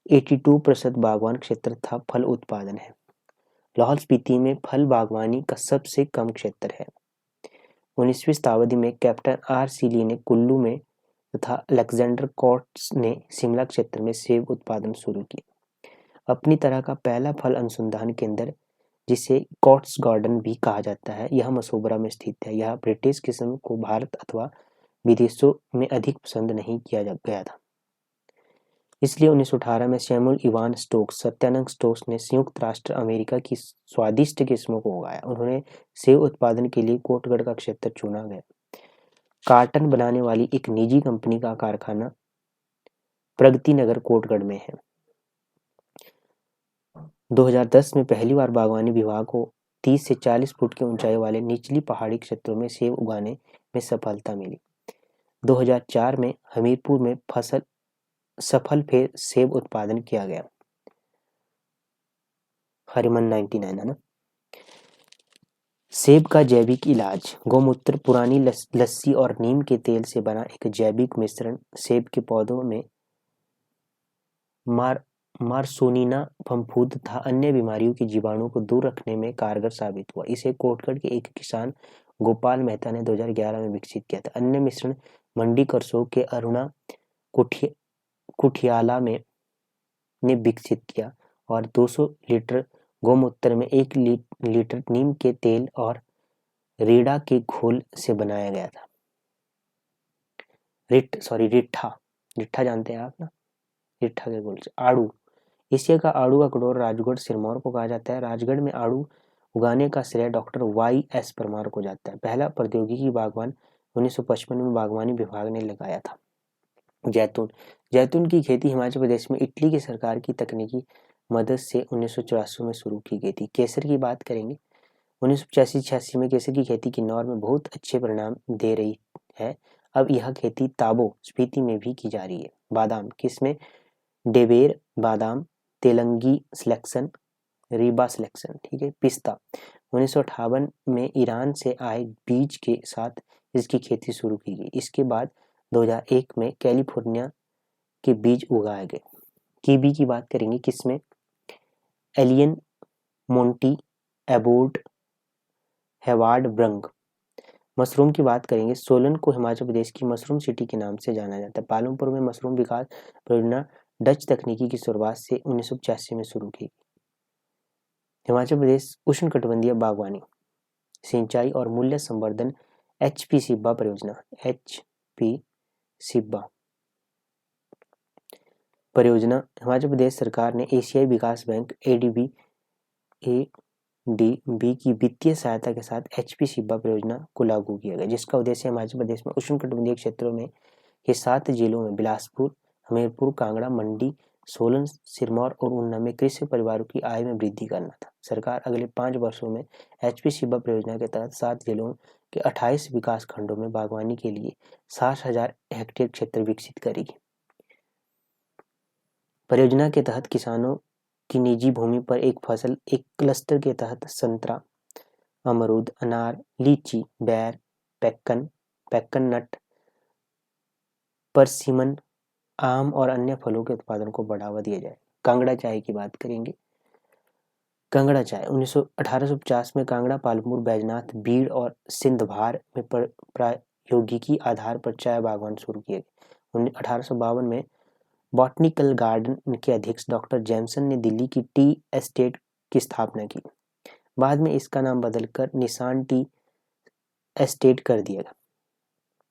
82% बागवान क्षेत्र तथा फल उत्पादन है। लाहौल स्पीति में फल बागवानी का सबसे कम क्षेत्र है। 19वीं शताब्दी में कैप्टन आर सीली ने कुल्लू में तथा अलेक्जेंडर कॉट्स ने शिमला क्षेत्र में सेब उत्पादन शुरू किया। अपनी तरह का पहला फल अनुसंधान केंद्र, जिसे कॉट्स गार्डन भी कहा जाता है, यह मसोबरा में स्थित है। यह ब्रिटिश किस्म को भारत अथवा विदेशों में अधिक पसंद नहीं किया गया था, इसलिए 1918 में Samuel Ivan Stokes, Satyanand Stokes ने संयुक्त राष्ट्र अमेरिका की स्वादिष्ट किस्मों को उगाया। उन्होंने सेब उत्पादन के लिए कोटगढ़ का क्षेत्र चुना गया। कार्टन बनाने वाली एक निजी कंपनी का कारखाना प्रगति नगर कोटगढ़ में है। 2010 में पहली बार बागवानी विभाग को 30 से 40 फुट की ऊंचाई वाले निचली पहाड़ी क्षेत्रों में सेब उगाने में सफलता मिली। 2004 में हमीरपुर में सफल सेब उत्पादन किया गया। हरिमन 99 है ना। सेब का जैविक इलाज। गौमूत्र, पुरानी लस्सी और नीम के तेल से बना एक जैविक मिश्रण सेब के पौधों में मार्सोनिना फफूंद तथा अन्य बीमारियों के जीवाणु को दूर रखने में कारगर साबित हुआ। इसे कोटगढ़ के एक किसान गोपाल मेहता ने 2011 में विकसित किया था। अन्य मिश्रण मंडी करसोग के अरुणा कुठियाला ने विकसित किया और 200 लीटर गौमूत्र में 1 लीटर नीम के तेल और रीड़ा के घोल से बनाया गया था। रिट्ठा जानते हैं आप ना, रिट्ठा के घोल से। आड़ू, एशिया का आड़ू का कटोरा राजगढ़ सिरमौर को कहा जाता है। राजगढ़ में आड़ू उगाने का श्रेय डॉक्टर YS परमार को जाता है। पहला प्रौद्योगिकी बागवान 1955 में बागवानी विभाग ने लगाया था। जैतून की खेती हिमाचल प्रदेश में इटली की सरकार की तकनीकी मदद से 1984 में शुरू की गई थी। केसर की बात करेंगे। 1985-86 में केसर की खेती किन्नौर में बहुत अच्छे परिणाम दे रही है। अब यह खेती ताबो स्पीति में भी की जा रही है। बादाम किसमें? डेबेर बादाम, तेलंगी सिलेक्शन, रीबा सिलेक्शन, ठीक है। पिस्ता 1958 में ईरान से आए बीज के साथ इसकी खेती शुरू की गई। इसके बाद 2001 में कैलिफोर्निया के बीज उगाए गए। कीवी की बात करेंगे किसमें? Alien, Monty, abode, Hayward brung. Mushroom की बात करेंगे। सोलन को हिमाचल प्रदेश की मशरूम सिटी के नाम से जाना जाता है। पालमपुर में मशरूम विकास परियोजना डच तकनीकी की शुरुआत से 1985 में शुरू की। हिमाचल प्रदेश उष्णकटिबंधीय बागवानी, सिंचाई और मूल्य संवर्धन HP सिब्बा परियोजना, HP सिब्बा परियोजना हिमाचल प्रदेश सरकार ने एशियाई विकास बैंक ADB की वित्तीय सहायता के साथ HP सिब्बा परियोजना को लागू किया गया, जिसका उद्देश्य हिमाचल प्रदेश में उष्णकटिबंधीय क्षेत्रों में के 7 जिलों में बिलासपुर, हमीरपुर, कांगड़ा, मंडी, सोलन, सिरमौर और ऊना में कृषि परिवारों की आय में वृद्धि करना था। सरकार अगले 5 वर्षों में HP सिब्बा परियोजना के तहत 7 जिलों के 28 विकास खंडों में बागवानी के लिए 60,000 हेक्टेयर क्षेत्र विकसित करेगी। परियोजना के तहत किसानों की निजी भूमि पर एक फसल एक क्लस्टर के तहत संतरा, अमरूद, अनार, लीची, बैर, पैक्कन नट, परसिमन, आम और अन्य फलों के उत्पादन को बढ़ावा दिया जाए। कांगड़ा चाय की बात करेंगे। कांगड़ा चाय 1850 में कांगड़ा, पालमपुर, बैजनाथ, बीड़ और सिंधवार में प्रायोगिकी आधार पर चाय बागवान शुरू किए गए। 1852 में बॉटनिकल गार्डन के अध्यक्ष डॉक्टर जेमसन ने दिल्ली की टी एस्टेट की स्थापना की। बाद में इसका नाम बदलकर निशान टी एस्टेट कर दिया गया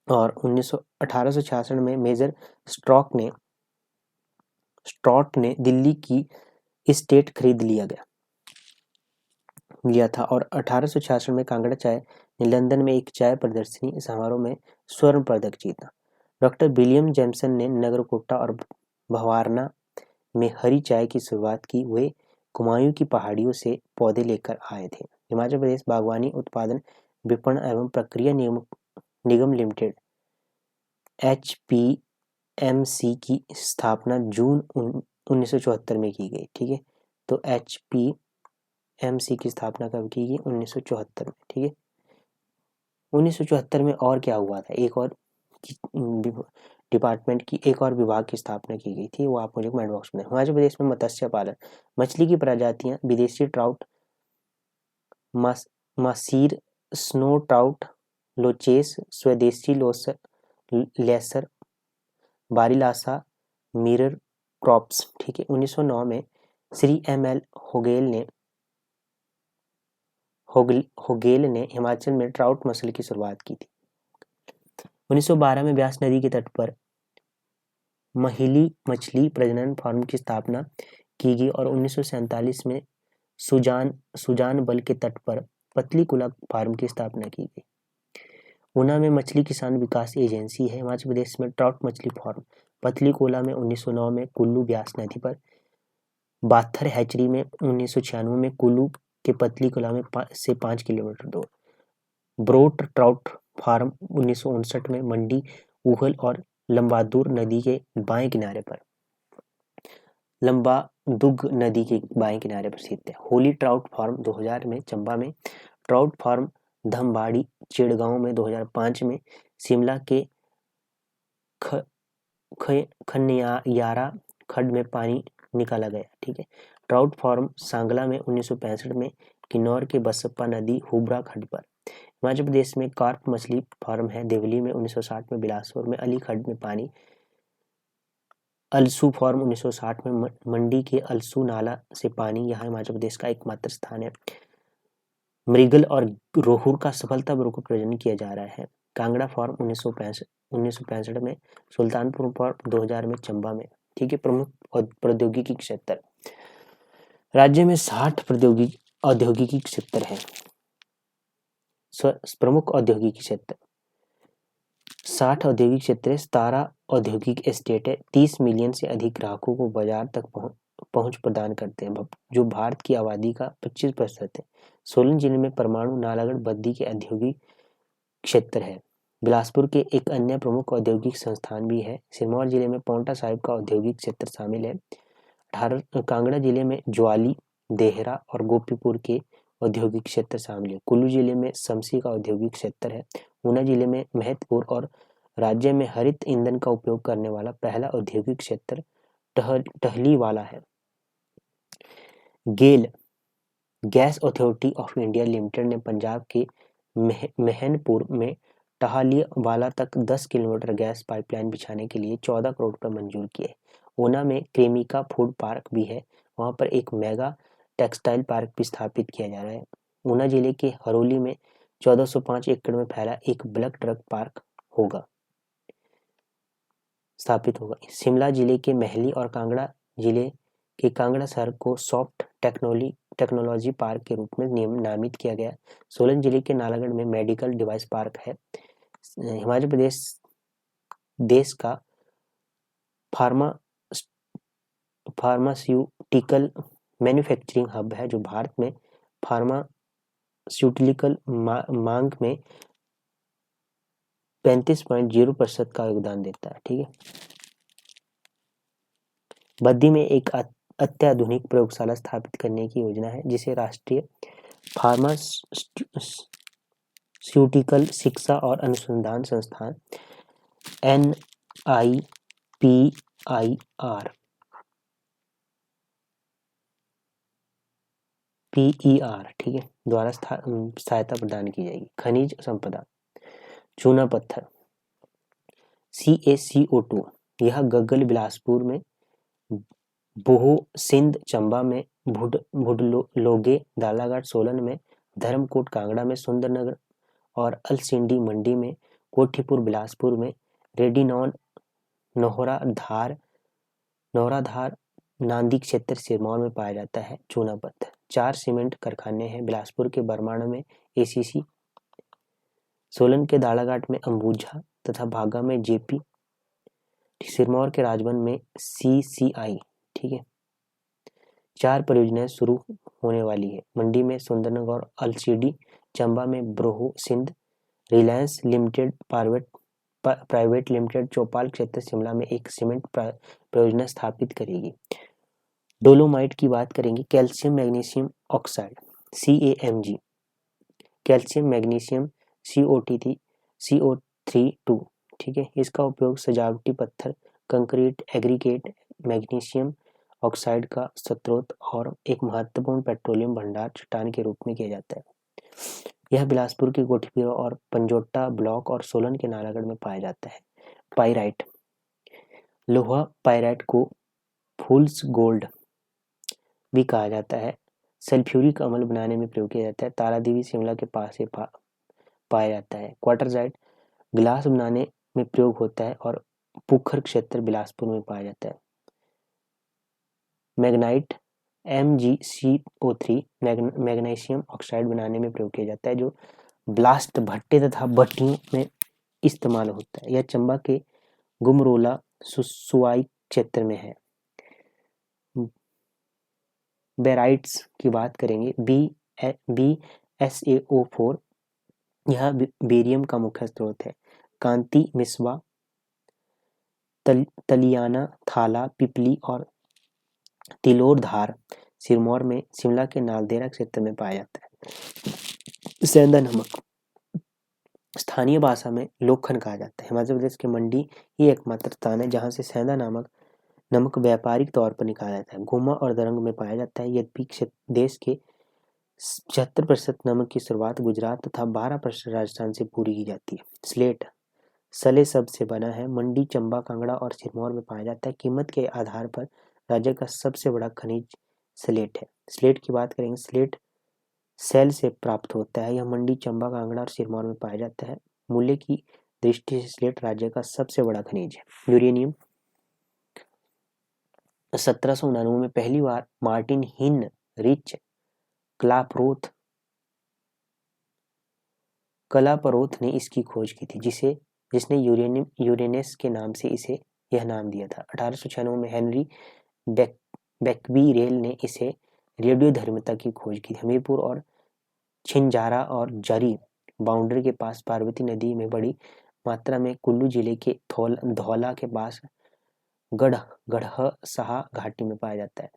और 1866 में मेजर स्ट्रॉट ने दिल्ली की एस्टेट खरीद लिया था और 1866 में कांगड़ा चाय ने लंदन में एक चाय प्रदर्शनी समारोह में स्वर्ण पदक जीता। डॉक्टर विलियम जेमसन ने नगरकोटा और भवारना में हरी चाय की शुरुआत की। वे कुमायूं की पहाड़ियों से पौधे लेकर आए थे। हिमाचल प्रदेश बागवानी उत्पादन विपणन एवं प्रक्रिया निगम लिमिटेड HPMC की स्थापना जून 1974 में की गई, ठीक है। तो HPMC की स्थापना कब की गई? 1974 में, ठीक है। 1974 में और क्या हुआ था? एक और डिपार्टमेंट की एक और विभाग की स्थापना की गई थी, वो आप मुझे कमेंट बॉक्स में। हिमाचल प्रदेश में मत्स्य पालन, मछली की प्रजातियां विदेशी trout, Masir, snow trout, loaches, स्वदेशी लेसर, बारिलासा, मिरर क्रॉप्स, ठीक है। 1909 में श्री ML होगेल ने हिमाचल में ट्राउट मछली की शुरुआत की थी। 1912 में ब्यास नदी के तट पर महिली मछली प्रजनन फार्म की स्थापना की गई और 1947 में सुजान बल के तट पर पतली कुला फार्म की स्थापना की गई। ऊना में मछली किसान विकास एजेंसी है। हिमाचल प्रदेश में ट्राउट मछली फार्म पतली कोला में 1909 में, कुल्लू ब्यास नदी पर बाथर हैचरी में 1996 में, कुल्लू के पतली कोला में से 5 किलोमीटर दूर ब्रोट ट्राउट फार्म 1959 में, मंडी, उहल और लंबादुग नदी के बाएं किनारे पर स्थित है। होली ट्राउट फार्म 2000 में, चंबा में, ट्राउट फार्म धमबाड़ी चिड़गांव में 2005 में, शिमला के खनियारा खड्ड में पानी निकाला गया, ठीक है। ट्राउट फार्म सांगला में 1965 में, किन्नौर के बसप्पा नदी हुब्रा खड्ड पर। हिमाचल प्रदेश में कार्प मछली फार्म है देवली में 1960 में, बिलासपुर में अली खड्ड में पानी, अलसू फार्म 1960 में, मंडी के अलसू नाला से पानी यहाँ हिमाचल प्रदेश का एकमात्र स्थान है। मृगल और रोहू का सफलतापूर्वक प्रजनन किया जा रहा है। कांगड़ा फार्म 1965 में, सुल्तानपुर फार्म 2000 में, चंबा में, ठीक है। प्रमुख प्रौद्योगिकी क्षेत्र, राज्य में 60 औद्योगिकी क्षेत्र है। प्रमुख औद्योगिक क्षेत्र 60 औद्योगिक क्षेत्र, 17 औद्योगिक एस्टेट है, 30 मिलियन से अधिक ग्राहकों को बाजार तक पहुंच प्रदान करते हैं, जो भारत की आबादी का 25% है। सोलन जिले में परमाणु, नालागढ़, बद्दी के औद्योगिक क्षेत्र है। बिलासपुर के एक अन्य प्रमुख औद्योगिक संस्थान भी है। सिरमौर जिले में पांवटा साहिब का औद्योगिक क्षेत्र शामिल है। कांगड़ा जिले में ज्वाली, देहरा और गोपीपुर के औद्योगिक क्षेत्र शामिल है। कुल्लू जिले में समसी का औद्योगिक क्षेत्र है। ऊना जिले में महतपुर और राज्य में हरित ईंधन का उपयोग करने वाला पहला औद्योगिक क्षेत्र टहली वाला है। GAIL gas authority of India limited ने पंजाब के मेहनपुर में टहलीवाला तक 10 किलोमीटर गैस पाइपलाइन बिछाने के लिए 14 करोड़ रुपए मंजूर किए। ऊना में क्रेमिका फूड पार्क भी है, वहां पर एक मेगा टेक्सटाइल पार्क भी स्थापित किया जा रहा है। ऊना जिले के हरोली में 1405 एकड़ में फैला एक बल्क ड्रग पार्क स्थापित होगा। शिमला जिले के महली और कांगड़ा जिले के कांगड़ा शहर को सॉफ्ट टेक्नोलॉजी पार्क के रूप में नामित किया गया। सोलन जिले के नालागढ़ में मेडिकल डिवाइस पार्क है। हिमाचल प्रदेश देश का फार्मास्यूटिकल मैन्युफैक्चरिंग हब है, जो भारत में फार्मास्यूटिकल मांग में 35.0% का योगदान देता है। ठीक है। बद्दी में एक अत्याधुनिक प्रयोगशाला स्थापित करने की योजना है, जिसे राष्ट्रीय फार्मास्यूटिकल शिक्षा और अनुसंधान संस्थान PER ठीक है द्वारा सहायता प्रदान की जाएगी। खनिज संपदा, चूना पत्थर CaCO2, यह गग्गल बिलासपुर में, बोहो सिंध चंबा में, भुडलोगे दालाघाट सोलन में, धर्मकोट कांगड़ा में, सुंदरनगर और अलसिंडी मंडी में, कोठीपुर बिलासपुर में, रेडिनॉन नौराधार नांदी क्षेत्र सिरमौर में पाया जाता है। चूना पत्थर 4 सीमेंट कारखाने हैं बिलासपुर के बरमाणा में ACC, सोलन के दालाघाट में अंबुजा तथा भागा में JP, सिरमौर के राजबन में CCI। ठीक है। 4 परियोजनाएं शुरू होने वाली है। मंडी में सुंदरनगर और अलसीडी, चंबा में ब्रोहो सिंध, Reliance limited private limited Chaupal क्षेत्र शिमला में एक सीमेंट परियोजना स्थापित करेगी। डोलोमाइट की बात करेंगे, calcium magnesium oxide CaMg, calcium magnesium CO3(2) ठीक है। इसका उपयोग सजावटी पत्थर, कंक्रीट, एग्रीगेट, मैग्नीशियम ऑक्साइड का स्रोत और एक महत्वपूर्ण पेट्रोलियम भंडार चट्टान के रूप में किया जाता है। यह बिलासपुर के कोठीपुर और पंजोटा ब्लॉक और सोलन के नालागढ़ में पाया जाता है। पाइराइट, लोहा पाइराइट को फूल्स गोल्ड भी कहा जाता है। सल्फ्यूरिक अम्ल बनाने में प्रयोग किया जाता है। तारादेवी शिमला के पास से पाया जाता है। क्वार्टरजाइट गिलास बनाने में प्रयोग होता है और पुखर क्षेत्र बिलासपुर में पाया जाता है। मैग्नाइट MgCO3 मैग्नीशियम ऑक्साइड बनाने में प्रयोग किया जाता है, जो ब्लास्ट भट्टे तथा भट्टियों में इस्तेमाल होता है। यह चंबा के गुमरोला सुसुवाई क्षेत्र में है। बेराइट्स की बात करेंगे, BSaO4, यह बेरियम का मुख्य स्रोत है। कांति मिसवा, तलियाना, थाला, पिपली और तिलोरधार सिरमौर में शिमला के नालदेहरा क्षेत्र में पाया जाता है। सेंधा नमक स्थानीय भाषा में लोखन कहा जाता है। हिमाचल प्रदेश के मंडी ही एकमात्र स्थान है जहां से सेंधा नमक व्यापारिक तौर पर निकाला जाता है। गुमा और दरंग में पाया जाता है। यद्यपि देश के 76% नमक की शुरुआत गुजरात तथा 12% राजस्थान से पूरी की जाती है। स्लेट सले शब्द से बना है। मंडी, चंबा, कांगड़ा और सिरमौर में पाया जाता है। कीमत के आधार पर राज्य का सबसे बड़ा खनिज स्लेट है। स्लेट की बात करेंगे, स्लेट सेल से प्राप्त होता है। यह मंडी, चंबा, कांगड़ा और सिरमौर में पाया जाता है। मूल्य की दृष्टि से स्लेट राज्य का सबसे बड़ा खनिज है। यूरेनियम 1799 में पहली बार मार्टिन हिनरिच क्लापरोथ ने इसकी खोज की थी, जिसने यूरेनस के नाम से इसे यह नाम दिया था। 1896 में हेनरी बेक्वीरेल ने इसे रेडियोधर्मिता की खोज की थी। हमीरपुर और छिंजारा और जरी बाउंड्री के पास पार्वती नदी में बड़ी मात्रा में कुल्लू जिले के धौला के पास गढ़साहा घाटी में पाया जाता है।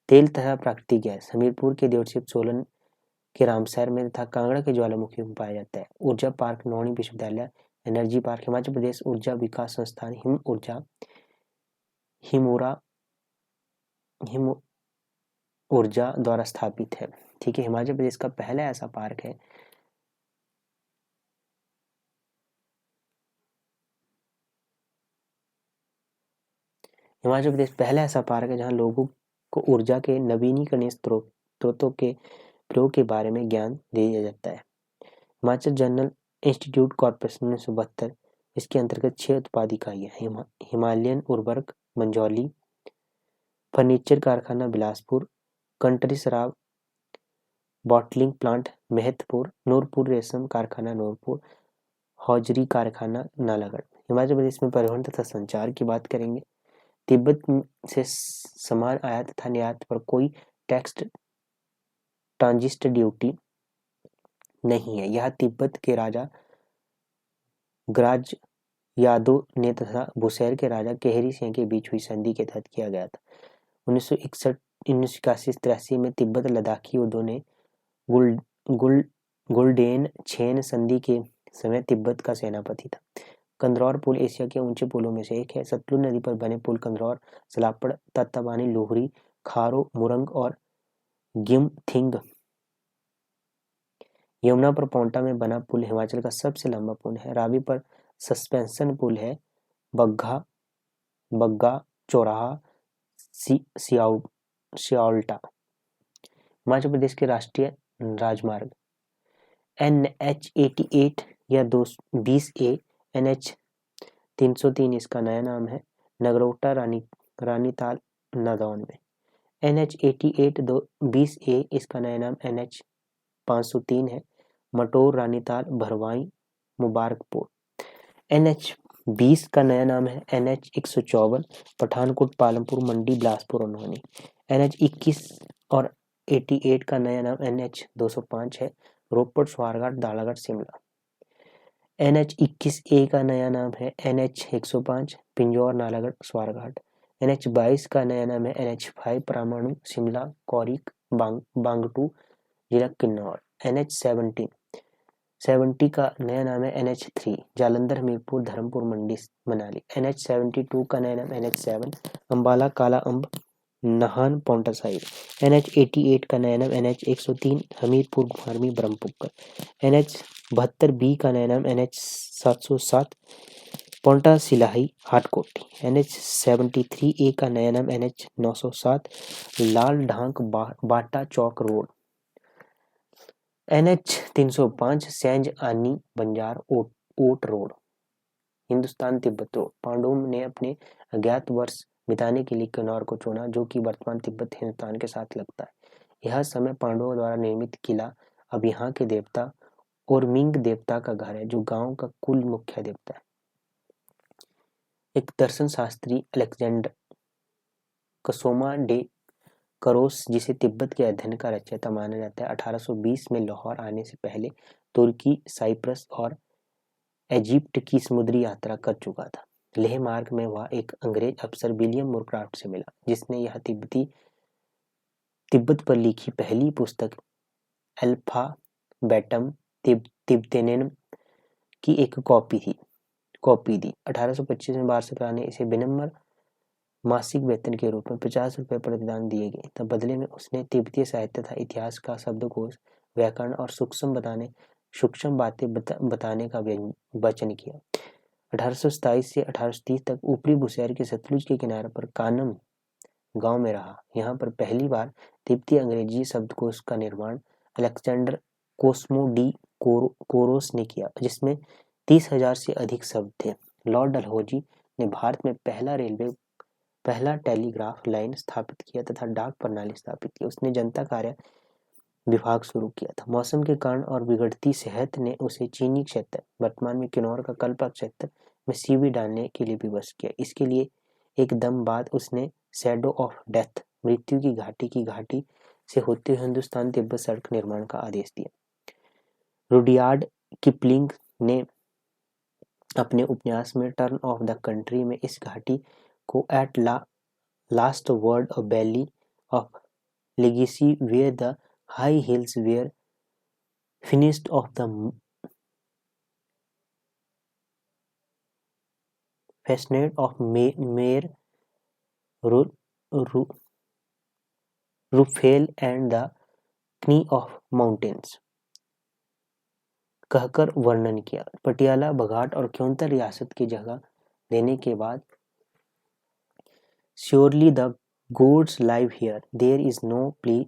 तेल तथा प्राकृतिक गैस हमीरपुर के देवरसिप, सोलन के रामसर में तथा कांगड़ा के ज्वालामुखी में पाया जाता है। ऊर्जा पार्क नौणी विश्वविद्यालय एनर्जी पार्क हिमाचल प्रदेश ऊर्जा विकास संस्थान हिम ऊर्जा द्वारा स्थापित है। ठीक है, हिमाचल प्रदेश का पहला ऐसा पार्क है जहां लोगों को ऊर्जा के नवीनीकरणीय स्रोतों के प्रयोग के बारे में ज्ञान दिया जाता है। हिमाचल जनरल इंस्टीट्यूट कॉर्पोरेशन 1972 इसके अंतर्गत 6 उत्पाद इकाइयाँ हिमालयन उर्वरक मंझौली, फर्नीचर कारखाना बिलासपुर, कंट्री शराब बॉटलिंग प्लांट मेहतपुर, नूरपुर रेशम कारखाना नूरपुर, हौजरी कारखाना नालागढ़। हिमाचल प्रदेश में परिवहन तथा संचार की बात करेंगे। तिब्बत से सामान आयात तथा निर्यात पर कोई टैक्स ट्रांजिट ड्यूटी नहीं है। यह तिब्बत के राजा ग्राज यादव ने तथा बुशैर के राजा केहरी सिंह के बीच हुई संधि के तहत किया गया था। 1981-1983 में तिब्बत लद्दाखी युद्धों ने गुल्डेन छेन संधि के समय तिब्बत का सेनापति था। कंदरौर पुल एशिया के ऊंचे पुलों में से एक है। सतलुज नदी पर बने पुल कंदरौर, सलापड़, तत्तापानी, लोहरी, खारो, मुरंग और गिमथिंग। यमुना पर पांवटा में बना पुल हिमाचल का सबसे लंबा पुल है। रावी पर सस्पेंशन पुल है। बग्गा चौराहा सियाल्टा। हिमाचल प्रदेश के राष्ट्रीय राजमार्ग NH-88 या 20A, NH-303 इसका नया नाम है, नगरोटा रानीताल नादौन में। NH-88 20A इसका नया नाम NH-503 है, मटोर रानीताल भरवाई मुबारकपुर। NH-20 का नया नाम है NH-154 पठानकोट पालमपुर मंडी बिलासपुर और नौनी। NH-21 और 88 का नया नाम NH-205 है, रोपड़ स्वारघाट दालागढ़ शिमला। NH-21A का नया नाम है NH-105 पिंजौर नालागढ़ स्वारघाट। NH-22 का नया नाम है NH-5 परमाणु शिमला कौरिक बांगटू जिला किन्नौर। NH-70 का नया नाम है NH-3 जालंधर हमीरपुर धर्मपुर मंडी मनाली। NH-72 का नया नाम NH-7 अम्बाला काला अम्ब नाहन पांवटा साहिब। NH-88 का नया नाम NH-103 हमीरपुर घुमारवी ब्रह्मपुक्कर। NH-72B का नया नाम NH-707 पांवटा सिलाही हाटकोटी। NH-73A का नया नाम NH-907 लाल ढांक बाटा चौक रोड। NH-305 सैंज आनी बंजार ओट रोड। हिंदुस्तान तिब्बत रोड पांडवों ने अपने अज्ञात वर्ष बिताने के लिए किन्नौर को चुना, जो कि वर्तमान तिब्बत हिंदुस्तान के साथ लगता है। यह समय पांडवों द्वारा निर्मित किला अब यहाँ के देवता और मिंग देवता का घर है, जो गांव का कुल मुख्य देवता है। एक दर्शन शास्त्री अलेक्जेंडर कसोमा डे करोस, जिसे तिब्बत के अध्ययन का रचयिता माना जाता है, 1820 में लाहौर आने से पहले तुर्की, साइप्रस और इजिप्ट की समुद्री यात्रा कर चुका था। लेह मार्ग में वह एक अंग्रेज अफसर विलियम मोरक्राफ्ट से मिला, जिसने यह तिब्बत पर लिखी पहली पुस्तक अल्फाबेटम तिब्बतेनम की एक कॉपी दी। 1825 में भारत सरकार ने इसे विनम्र मासिक वेतन के रूप में 50 रुपये प्रतिदान दिए गए। तब बदले में उसने तिब्बतीय साहित्य तथा इतिहास का शब्दकोश, व्याकरण और सूक्ष्म बातें बताने का वचन किया। 1827 से 1830 तक ऊपरी बुशैर के सतलुज के किनारे पर कानम गांव में रहा। यहाँ पर पहली बार तिब्बती अंग्रेजी शब्दकोश का निर्माण अलेक्जेंडर कोस्मो डी कोरोस ने किया, जिसमें 30,000 से अधिक शब्द थे। लॉर्ड डलहौजी ने भारत में पहला टेलीग्राफ लाइन स्थापित किया तथा डाक प्रणाली स्थापित की। उसने जनता कार्य विभाग शुरू किया था। मौसम के कारण और बिगड़ती सेहत ने उसे चीनी क्षेत्र, वर्तमान में किन्नौर का कल्पा क्षेत्र में शिविर डालने के लिए विवश किया। इसके लिए एक दम बाद उसने शैडो ऑफ डेथ, मृत्यु की घाटी से होते हुए हिंदुस्तान तिब्बत सड़क निर्माण का आदेश दिया। रुडयार्ड किपलिंग ने अपने उपन्यास में टर्न ऑफ द कंट्री में इस घाटी को at last word a valley of legacy where the high hills where finished off the fascinate of Mayor Ruffale and the Knee of Mountains कहकर वर्णन किया। पटियाला, बघाट और क्योंतर रियासत की जगह देने के बाद Surely the gods live here, there is no please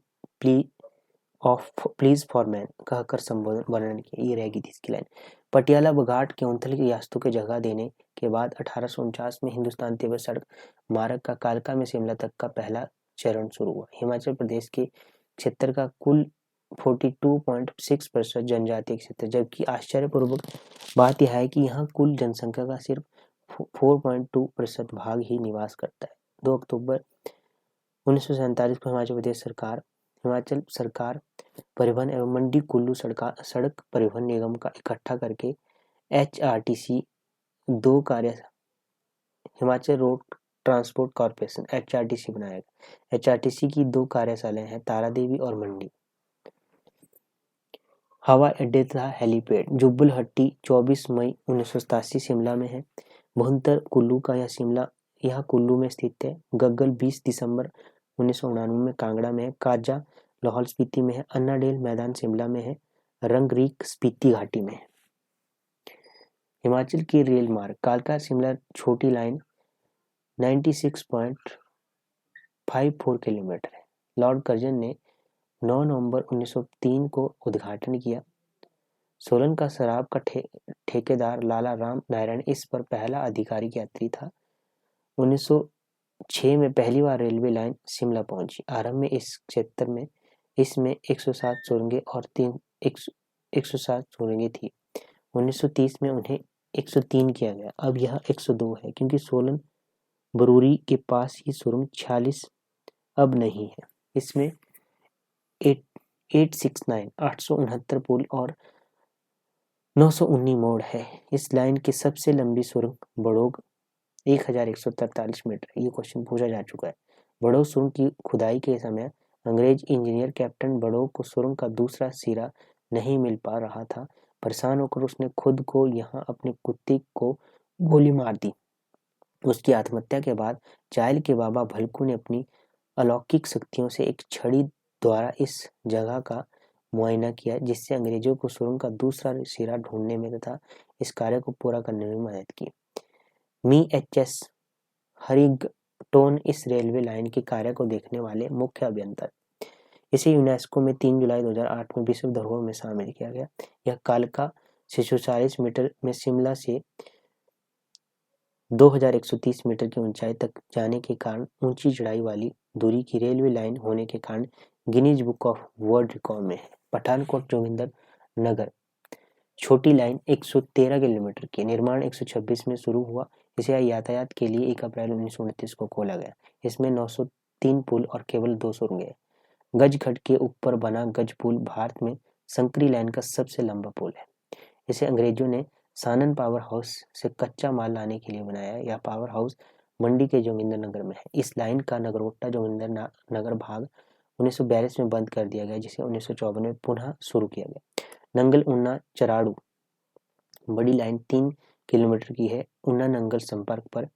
for man कहकर संबोधन वर्णन किया। ये रहेगी थी इसकी लाइन। पटियाला, बघाट, क्योंथल की रियासतों की जगह देने के बाद 1849 में हिंदुस्तान तिब्बत सड़क मार्ग का कालका में शिमला तक का पहला चरण शुरू हुआ। हिमाचल प्रदेश के क्षेत्र का कुल 42.6% जनजातीय क्षेत्र, जबकि आश्चर्यपूर्वक बात यह है कि यहाँ कुल जनसंख्या का सिर्फ 4.2% भाग ही निवास करता है। 2 अक्टूबर 1947 को हिमाचल सरकार परिवहन एवं मंडी कुल्लू सड़क परिवहन निगम का इकट्ठा करके HRTC Himachal road transport corporation HRTC बनाया गया। HRTC की 2 कार्यशालाएं हैं, तारादेवी और मंडी। हवाई अड्डे तथा हेलीपैड जुब्बल-हट्टी 24 मई 1987 शिमला में है। भुंतर कुल्लू का यह कुल्लू में स्थित है। गग्गल 20 दिसंबर 1999 में कांगड़ा में है। काजा लाहौल स्पीति में है। अन्नाडेल मैदान शिमला में है। रंगरीक स्पीति घाटी में है। हिमाचल की रेल मार्ग कालका शिमला छोटी लाइन 96.54 किलोमीटर है। लॉर्ड कर्जन ने 9 नवंबर 1903 को उद्घाटन किया। सोलन का शराब का ठेकेदार लाला राम नारायण इस पर पहला आधिकारिक यात्री था। 1906 में पहली बार रेलवे लाइन शिमला पहुंची। आरंभ में इस क्षेत्र में इसमें 107 सुरंगें और 107 सुरंगें थी। 1930 में उन्हें 103 किया गया। अब यह 102 है, क्योंकि सोलन बरूरी के पास ही सुरंग 46 अब नहीं है। इसमें 869 पुल और 919 मोड़ है। इस लाइन की सबसे लंबी सुरंग बड़ोग 1143 मीटर। ये क्वेश्चन पूछा जा चुका है। बड़ोग सुरंग की खुदाई के समय अंग्रेज इंजीनियर कैप्टन बड़ोग को सुरंग का दूसरा सिरा नहीं मिल पा रहा था। परेशान होकर उसने खुद को यहाँ अपने कुत्ते को गोली मार दी। उसकी आत्महत्या के बाद चायल के बाबा भलकू ने अपनी अलौकिक शक्तियों से एक छड़ी द्वारा इस जगह का मुआयना किया, जिससे अंग्रेजों को सुरंग का दूसरा सिरा ढूंढने में तथा इस कार्य को पूरा करने में मदद की। HS हरिंगटन इस रेलवे लाइन के कार्य को देखने वाले मुख्य अभियंता। इसे यूनेस्को में 3 जुलाई 2008 में विश्व धरोहर में शामिल किया गया। यह कालका 640 मीटर में शिमला से 2130 मीटर की ऊंचाई तक जाने के कारण ऊंची चढ़ाई वाली दूरी की रेलवे लाइन होने के कारण Guinness book of world record में है। पठानकोट जोगिंदर नगर छोटी लाइन 113 किलोमीटर की निर्माण 126 में शुरू हुआ। इसे यातायात के लिए 1 अप्रैल 1929 को खोला गया। इसमें 903 पुल और केवल 2 सुरंगें हैं। गजखड के ऊपर बना गज पुल भारत में संकरी लाइन का सबसे लंबा पुल है। इसे अंग्रेजों ने सानन पावर हाउस से कच्चा माल लाने के लिए बनाया है। यह पावर हाउस मंडी के जोगिंदर नगर में है। इस लाइन का नगरोटा जोगिंदर नगर भाग 1942 में बंद कर दिया गया, जिसे 1954 में पुनः शुरू किया गया। नंगल उन्ना चराड़ू बड़ी लाइन 3 किलोमीटर की है। उन्ना नंगल संपर्क पर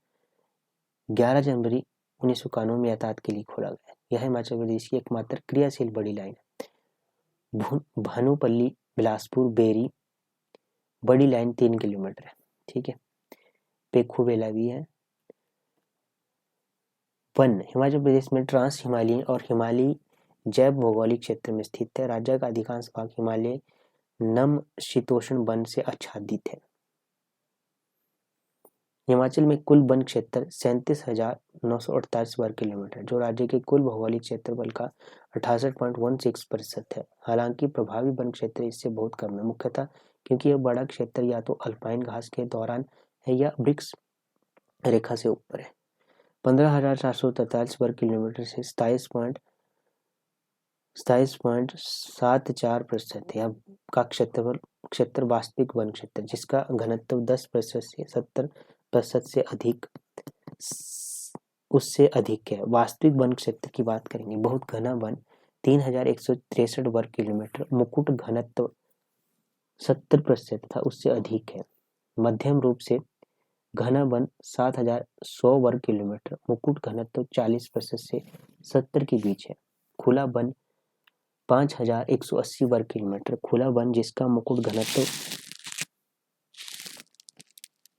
11 जनवरी 1991 में यातायात के लिए खोला गया। यह हिमाचल प्रदेश की एकमात्र क्रियाशील बड़ी लाइन है। भानुपल्ली बिलासपुर बेरी बड़ी लाइन 3 किलोमीटर है। ठीक है। पेखुवेला भी है। वन हिमाचल प्रदेश में ट्रांस हिमालयन और हिमालयी जैव भौगोलिक क्षेत्र में स्थित है। राज्य का अधिकांश भाग हिमालय समशीतोष्ण वन से आच्छादित है। हिमाचल में कुल वन क्षेत्र 37,948 वर्ग किलोमीटर, जो राज्य के कुल भौगोलिक क्षेत्रफल का 68.16% है। हालांकि प्रभावी वन क्षेत्र इससे बहुत कम है, मुख्यतः क्योंकि यह बड़ा क्षेत्र या तो अल्पाइन घास के दौरान है या वृक्ष रेखा से ऊपर है। 15,443 वर्ग किलोमीटर से 27.74% है का क्षेत्रफल क्षेत्र वास्तविक वन क्षेत्र जिसका घनत्व 10% से 70% से अधिक उससे अधिक है। वास्तविक वन क्षेत्र की बात करेंगे, बहुत घना वन 3163 वर्ग किलोमीटर, मुकुट घनत्व 70% तथा उससे अधिक है। मध्यम रूप से घना वन 7100 वर्ग किलोमीटर, मुकुट घनत्व 40% से 70 के बीच है। खुला वन 5180 वर्ग किलोमीटर, खुला वन जिसका मुकुट घनत्व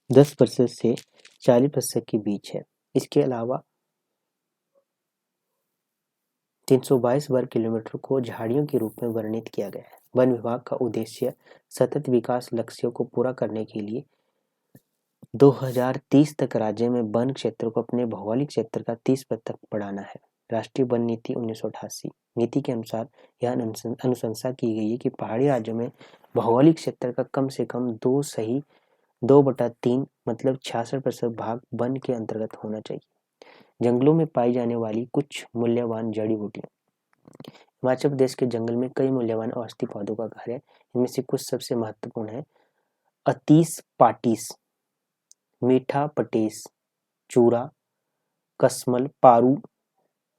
10% से 40% के बीच है। इसके अलावा 322 वर्ग किलोमीटर को झाड़ियों के रूप में वर्णित किया गया है। वन विभाग का उद्देश्य सतत विकास लक्ष्यों को पूरा करने के लिए 2030 तक राज्य में वन क्षेत्र को अपने भौगोलिक क्षेत्र का 30% तक बढ़ाना है। राष्ट्रीय वन नीति 1988 नीति के अनुसार यह अनुशंसा की गई है कि पहाड़ी राज्यों में भौगोलिक क्षेत्र का कम से कम 2/3 मतलब 66% भाग वन के अंतर्गत होना चाहिए। जंगलों में पाई जाने वाली कुछ मूल्यवान जड़ी बूटियां। हिमाचल प्रदेश के जंगल में कई मूल्यवान औषधीय पौधों का घर है। इनमें से कुछ सबसे महत्वपूर्ण है अतीस पाटिस, मीठा पटेस, चूरा, कसमल, पारू,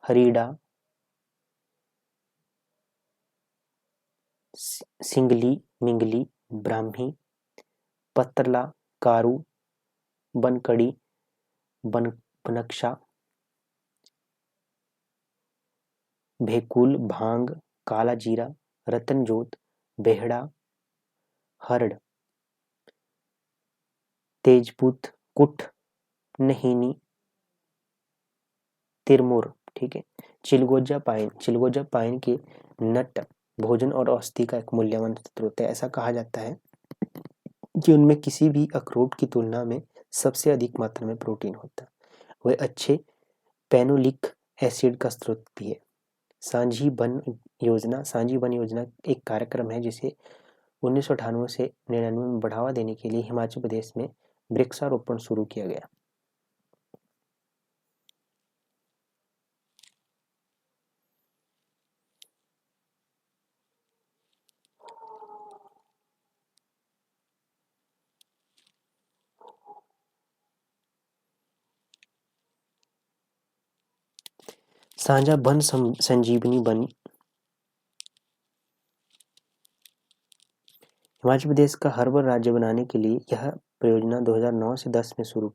हरीडा, सिंगली, मिंगली, ब्राह्मी, पत्रला, कारू, बनकड़ी, बनक्षा, भेकुल, भांग, काला जीरा, रतनजोत, बेहड़ा, हरड़, तेजपुत, कुठ, नहीनी, तिरमुर। ठीक है। चिलगोजा पाइन के नट भोजन और औषधि का एक मूल्यवान स्रोत है। ऐसा कहा जाता है कि उनमें किसी भी अखरोट की तुलना में सबसे अधिक मात्रा में प्रोटीन होता है। वह अच्छे पेनोलिक एसिड का स्रोत भी है। सांझी वन योजना एक कार्यक्रम है जिसे 1998 से 99 में बढ़ावा देने के लिए हिमाचल प्रदेश में वृक्षारोपण शुरू किया गया। साझा वन संजीवनी वन हिमाचल प्रदेश का हर्बल राज्य बनाने के लिए यह परियोजना 2009 से 10 में शुरू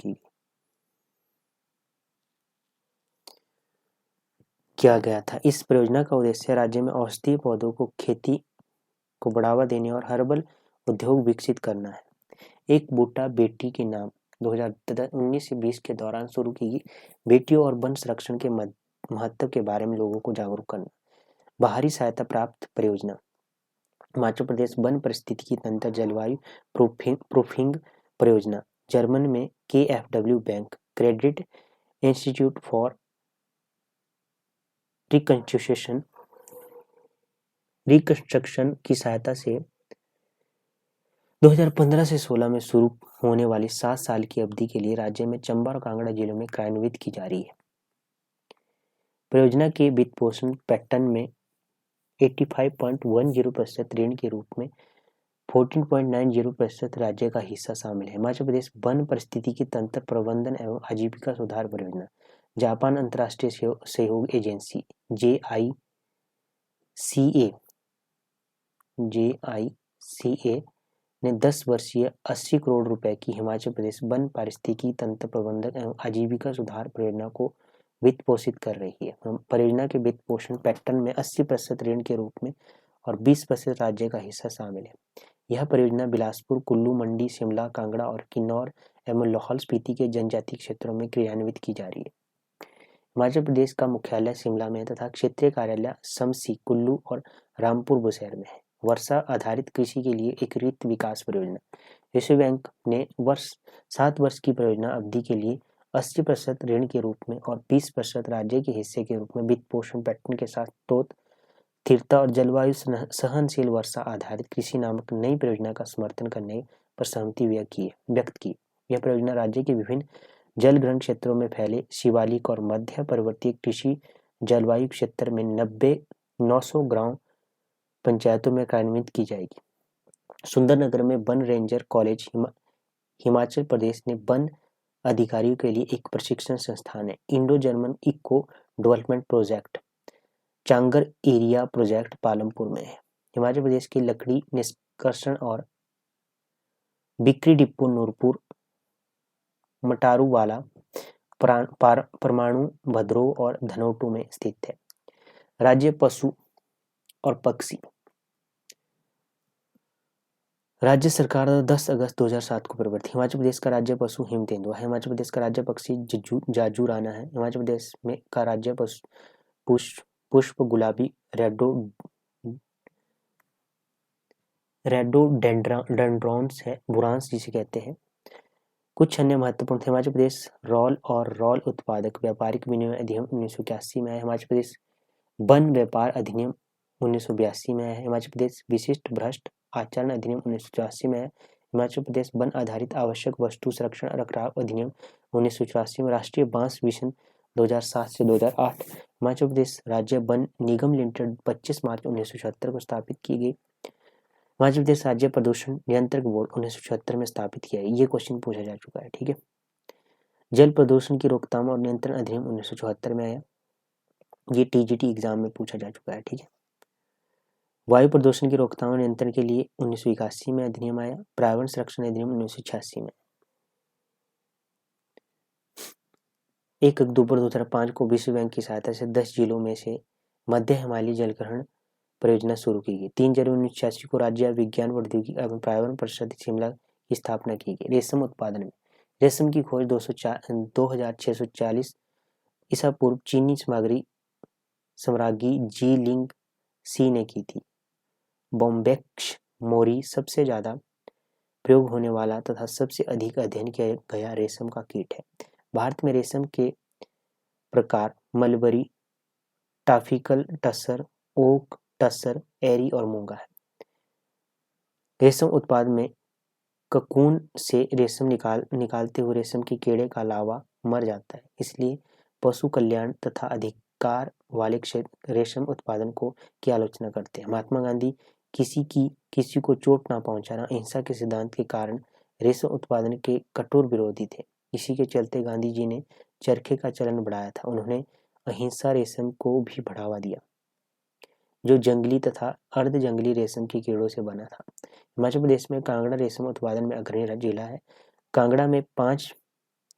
किया गया था। इस परियोजना का उद्देश्य राज्य में औषधीय पौधों को खेती को बढ़ावा देने और हर्बल उद्योग विकसित करना है। एक बूटा बेटी के नाम 2019 से 20 के दौरान शुरू की गई बेटियों और वन संरक्षण के महत्व के बारे में लोगों को जागरूक करना। बाहरी सहायता प्राप्त परियोजना हिमाचल प्रदेश वन पारिस्थितिकी तंत्र जलवायु प्रूफिंग परियोजना जर्मन में KfW bank credit institute for reconstruction की सहायता से 2015 से 16 में शुरू होने वाली 7 साल की अवधि के लिए राज्य में चंबा और कांगड़ा जिलों में कार्यान्वित की जा रही है। परियोजना के वित्त पोषण पैटर्न में 85.10% ऋण के रूप में 14.90% राज्य का हिस्सा शामिल है। हिमाचल प्रदेश वन पारिस्थितिकी तंत्र प्रबंधन एवं आजीविका सुधार परियोजना जापान अंतर्राष्ट्रीय सहयोग एजेंसी JICA ने 10 वर्षीय 80 करोड़ रुपए की हिमाचल प्रदेश वन पारिस्थितिकी तंत्र प्रबंधन एवं आजीविका सुधार परियोजना को वित्त पोषित कर रही है। परियोजना के वित्त पोषण पैटर्न में 80% ऋण के रूप में और 20% राज्य का हिस्सा शामिल है। यह परियोजना बिलासपुर, कुल्लू, मंडी, शिमला, कांगड़ा और किन्नौर एवं लाहौल स्पीति के जनजातीय क्षेत्रों में क्रियान्वित की जा रही है। हिमाचल प्रदेश का मुख्यालय शिमला में तथा क्षेत्रीय कार्यालय शमसी, कुल्लू और रामपुर बुशहर में है। वर्षा आधारित कृषि के लिए एकीकृत विकास परियोजना विश्व बैंक ने 7 वर्ष की परियोजना अवधि के लिए 80% ऋण के रूप में और 20% राज्य के हिस्से के रूप में वित्त पोषण पैटर्न के साथ स्थिरता और जलवायु सहनशील वर्षा आधारित कृषि नामक नई परियोजना का समर्थन करने पर सहमति व्यक्त की। यह परियोजना राज्य के विभिन्न जल ग्रहण क्षेत्रों में फैले शिवालिक और मध्य पर्वतीय कृषि जलवायु क्षेत्र में 900 ग्राम पंचायतों में कार्यान्वित की जाएगी। सुंदरनगर में वन रेंजर कॉलेज हिमाचल प्रदेश ने वन अधिकारियों के लिए एक प्रशिक्षण संस्थान है। Indo German eco development project Changar area project Palampur में है। हिमाचल प्रदेश की लकड़ी निष्कर्षण और बिक्री डिपो नूरपुर मटारूवाला परमाणु भद्रोह और धनोटू में स्थित है। राज्य पशु और पक्षी राज्य सरकार 10 अगस्त 2007 को परिवर्तित। हिमाचल प्रदेश का राज्य पशु हिम तेंदुआ है। हिमाचल प्रदेश का राज्य पक्षी जाजूराना है। हिमाचल प्रदेश में का राज्य पुष्प गुलाबी रेडोडेंड्रॉन्स है, बुरांस जिसे कहते हैं। कुछ अन्य महत्वपूर्ण हिमाचल प्रदेश रॉल और रॉल उत्पादक व्यापारिक विनिमय अधिनियम 1981 में है। हिमाचल प्रदेश वन व्यापार अधिनियम 1982 में है। हिमाचल प्रदेश विशिष्ट भ्रष्ट आचरण अधिनियम 1984 में है। हिमाचल प्रदेश वन आधारित आवश्यक वस्तु संरक्षण रखरखाव अधिनियम 1984 में। राष्ट्रीय बांस मिशन 2007 से 2008। हिमाचल प्रदेश राज्य वन निगम लिमिटेड 25 मार्च 1976 को स्थापित की गई। हिमाचल प्रदेश राज्य प्रदूषण नियंत्रक बोर्ड 1976 में स्थापित किया है। ये क्वेश्चन पूछा जा चुका है, ठीक है। जल प्रदूषण की रोकथाम और नियंत्रण अधिनियम 1974 में आया। ये टीजीटी एग्जाम में पूछा जा चुका है, ठीक है। वायु प्रदूषण की रोकथाम और नियंत्रण के लिए 1981 में अधिनियम आया। पर्यावरण संरक्षण अधिनियम 1986 में। 1 अक्टूबर 2005 को विश्व बैंक की सहायता से 10 जिलों में से मध्य हिमालयी जलग्रहण परियोजना शुरू की गई। 3 जनवरी 1986 को राज्य विज्ञान प्रौद्योगिकी एवं पर्यावरण परिषद शिमला की स्थापना की गई। रेशम उत्पादन में रेशम की खोज 2640 ईसा पूर्व चीनी सम्राज्ञी जी लिंग सी ने की थी। बॉम्बेक्स मोरी सबसे ज्यादा प्रयोग होने वाला तथा सबसे अधिक अध्ययन किया गया रेशम का कीट है। भारत में रेशम के प्रकार mulberry, tropical tussar, oak tussar, eri और मूंगा है। रेशम उत्पाद में ककून से रेशम निकालते हुए रेशम के कीड़े का लावा मर जाता है, इसलिए पशु कल्याण तथा अधिकार वाले क्षेत्र रेशम उत्पादन की आलोचना करते हैं। महात्मा गांधी किसी को चोट ना पहुंचाना अहिंसा के सिद्धांत के कारण रेशम उत्पादन के कठोर विरोधी थे। इसी के चलते गांधी जी ने चरखे का चलन बढ़ाया था। उन्होंने अहिंसा रेशम को भी बढ़ावा दिया, जो जंगली तथा अर्ध जंगली रेशम के कीड़ों से बना था। हिमाचल प्रदेश में कांगड़ा रेशम उत्पादन में अग्रणी जिला है। कांगड़ा में 5,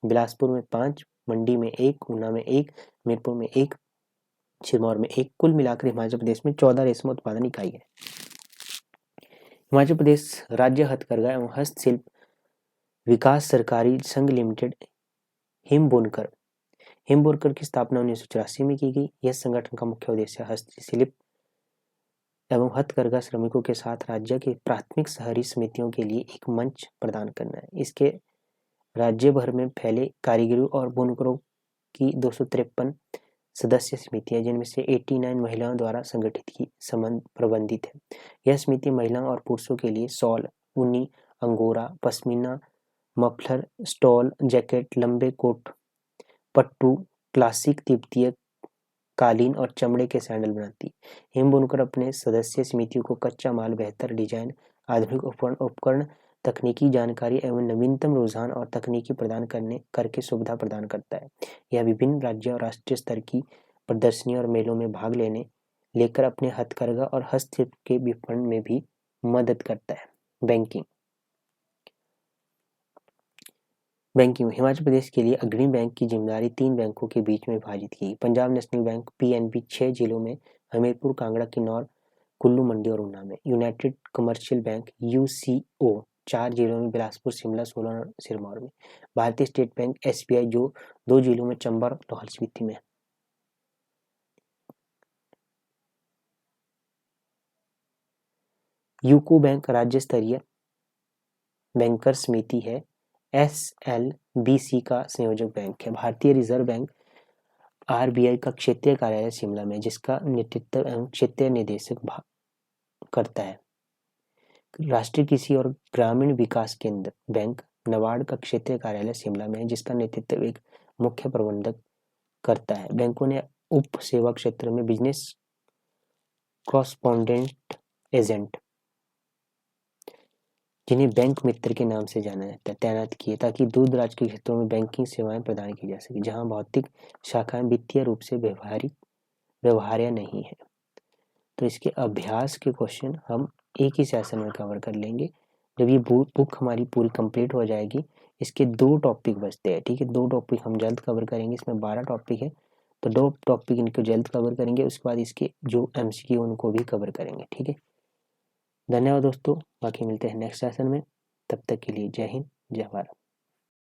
बिलासपुर में 5, मंडी में 1, ऊना में 1, हमीरपुर में 1, सिरमौर में 1, कुल मिलाकर हिमाचल प्रदेश में 14 रेशम उत्पादन इकाई है। हिमाचल प्रदेश राज्य हथकरघा एवं हस्तशिल्प विकास सरकारी संघ लिमिटेड हिम बुनकर की स्थापना 1984 में की गई। यह संगठन का मुख्य उद्देश्य हस्तशिल्प एवं हथकरघा श्रमिकों के साथ राज्य के प्राथमिक शहरी समितियों के लिए एक मंच प्रदान करना है। इसके राज्य भर में फैले कारीगरों और बुनकरों की 253 सदस्य समितियां, जिनमें से 89 महिलाओं द्वारा संगठित की प्रबंधित है। यह समिति महिलाओं और पुरुषों के लिए शॉल, ऊनी, angora, pashmina, muffler, stall, jacket, लंबे कोट, पट्टू, क्लासिक तिब्बतीय कालीन और चमड़े के सैंडल बनाती। हिम बुनकर अपने सदस्य समितियों को कच्चा माल, बेहतर डिजाइन, आधुनिक उपकरण, तकनीकी जानकारी एवं नवीनतम रुझान और तकनीकी प्रदान करके सुविधा प्रदान करता है। यह विभिन्न राज्य और राष्ट्रीय स्तर की प्रदर्शनियों और मेलों में भाग लेकर अपने हथकरघा और हस्तशिल्प के विपणन में भी मदद करता है। बैंकिंग में हिमाचल प्रदेश के लिए अग्रणी बैंक की जिम्मेदारी 3 बैंकों के बीच में विभाजित की। पंजाब नेशनल बैंक PNB 6 जिलों में हमीरपुर, कांगड़ा, किन्नौर, कुल्लू, मंडी और ऊना में। यूनाइटेड कमर्शियल बैंक UCO 4 जिलों में बिलासपुर, शिमला, सोलन और सिरमौर में। भारतीय स्टेट बैंक SBI जो 2 जिलों में चंबा और लाहौल स्पीति में। यूको बैंक राज्य स्तरीय बैंकर्स समिति है। SLBC का संयोजक बैंक है। भारतीय रिजर्व बैंक RBI का क्षेत्रीय कार्यालय शिमला में, जिसका नेतृत्व एवं क्षेत्रीय निदेशक करता है। राष्ट्रीय कृषि और ग्रामीण विकास केंद्र बैंक नबार्ड का क्षेत्रीय कार्यालय शिमला में है, जिसका नेतृत्व एक मुख्य प्रबंधक करता है। बैंकों ने उप सेवा क्षेत्र में बिजनेस कॉरस्पॉन्डेंट एजेंट, जिन्हें बैंक मित्र के नाम से जाना जाता है, तैनात किए ताकि दूर दराज के क्षेत्रों में बैंकिंग सेवाएं प्रदान की जा सके जहां भौतिक शाखाएं वित्तीय रूप से व्यवहार्य नहीं है। तो इसके अभ्यास के क्वेश्चन हम एक ही सेशन में कवर कर लेंगे। जब ये बुक हमारी पूरी कंप्लीट हो जाएगी, इसके 2 टॉपिक बचते हैं, ठीक है। 2 टॉपिक हम जल्द कवर करेंगे, इसमें 12 टॉपिक है, तो 2 टॉपिक इनको जल्द कवर करेंगे। उसके बाद इसके जो MCQ उनको भी कवर करेंगे, ठीक है। धन्यवाद दोस्तों, बाकी मिलते हैं नेक्स्ट सेशन में। तब तक के लिए जय हिंद, जय भारत।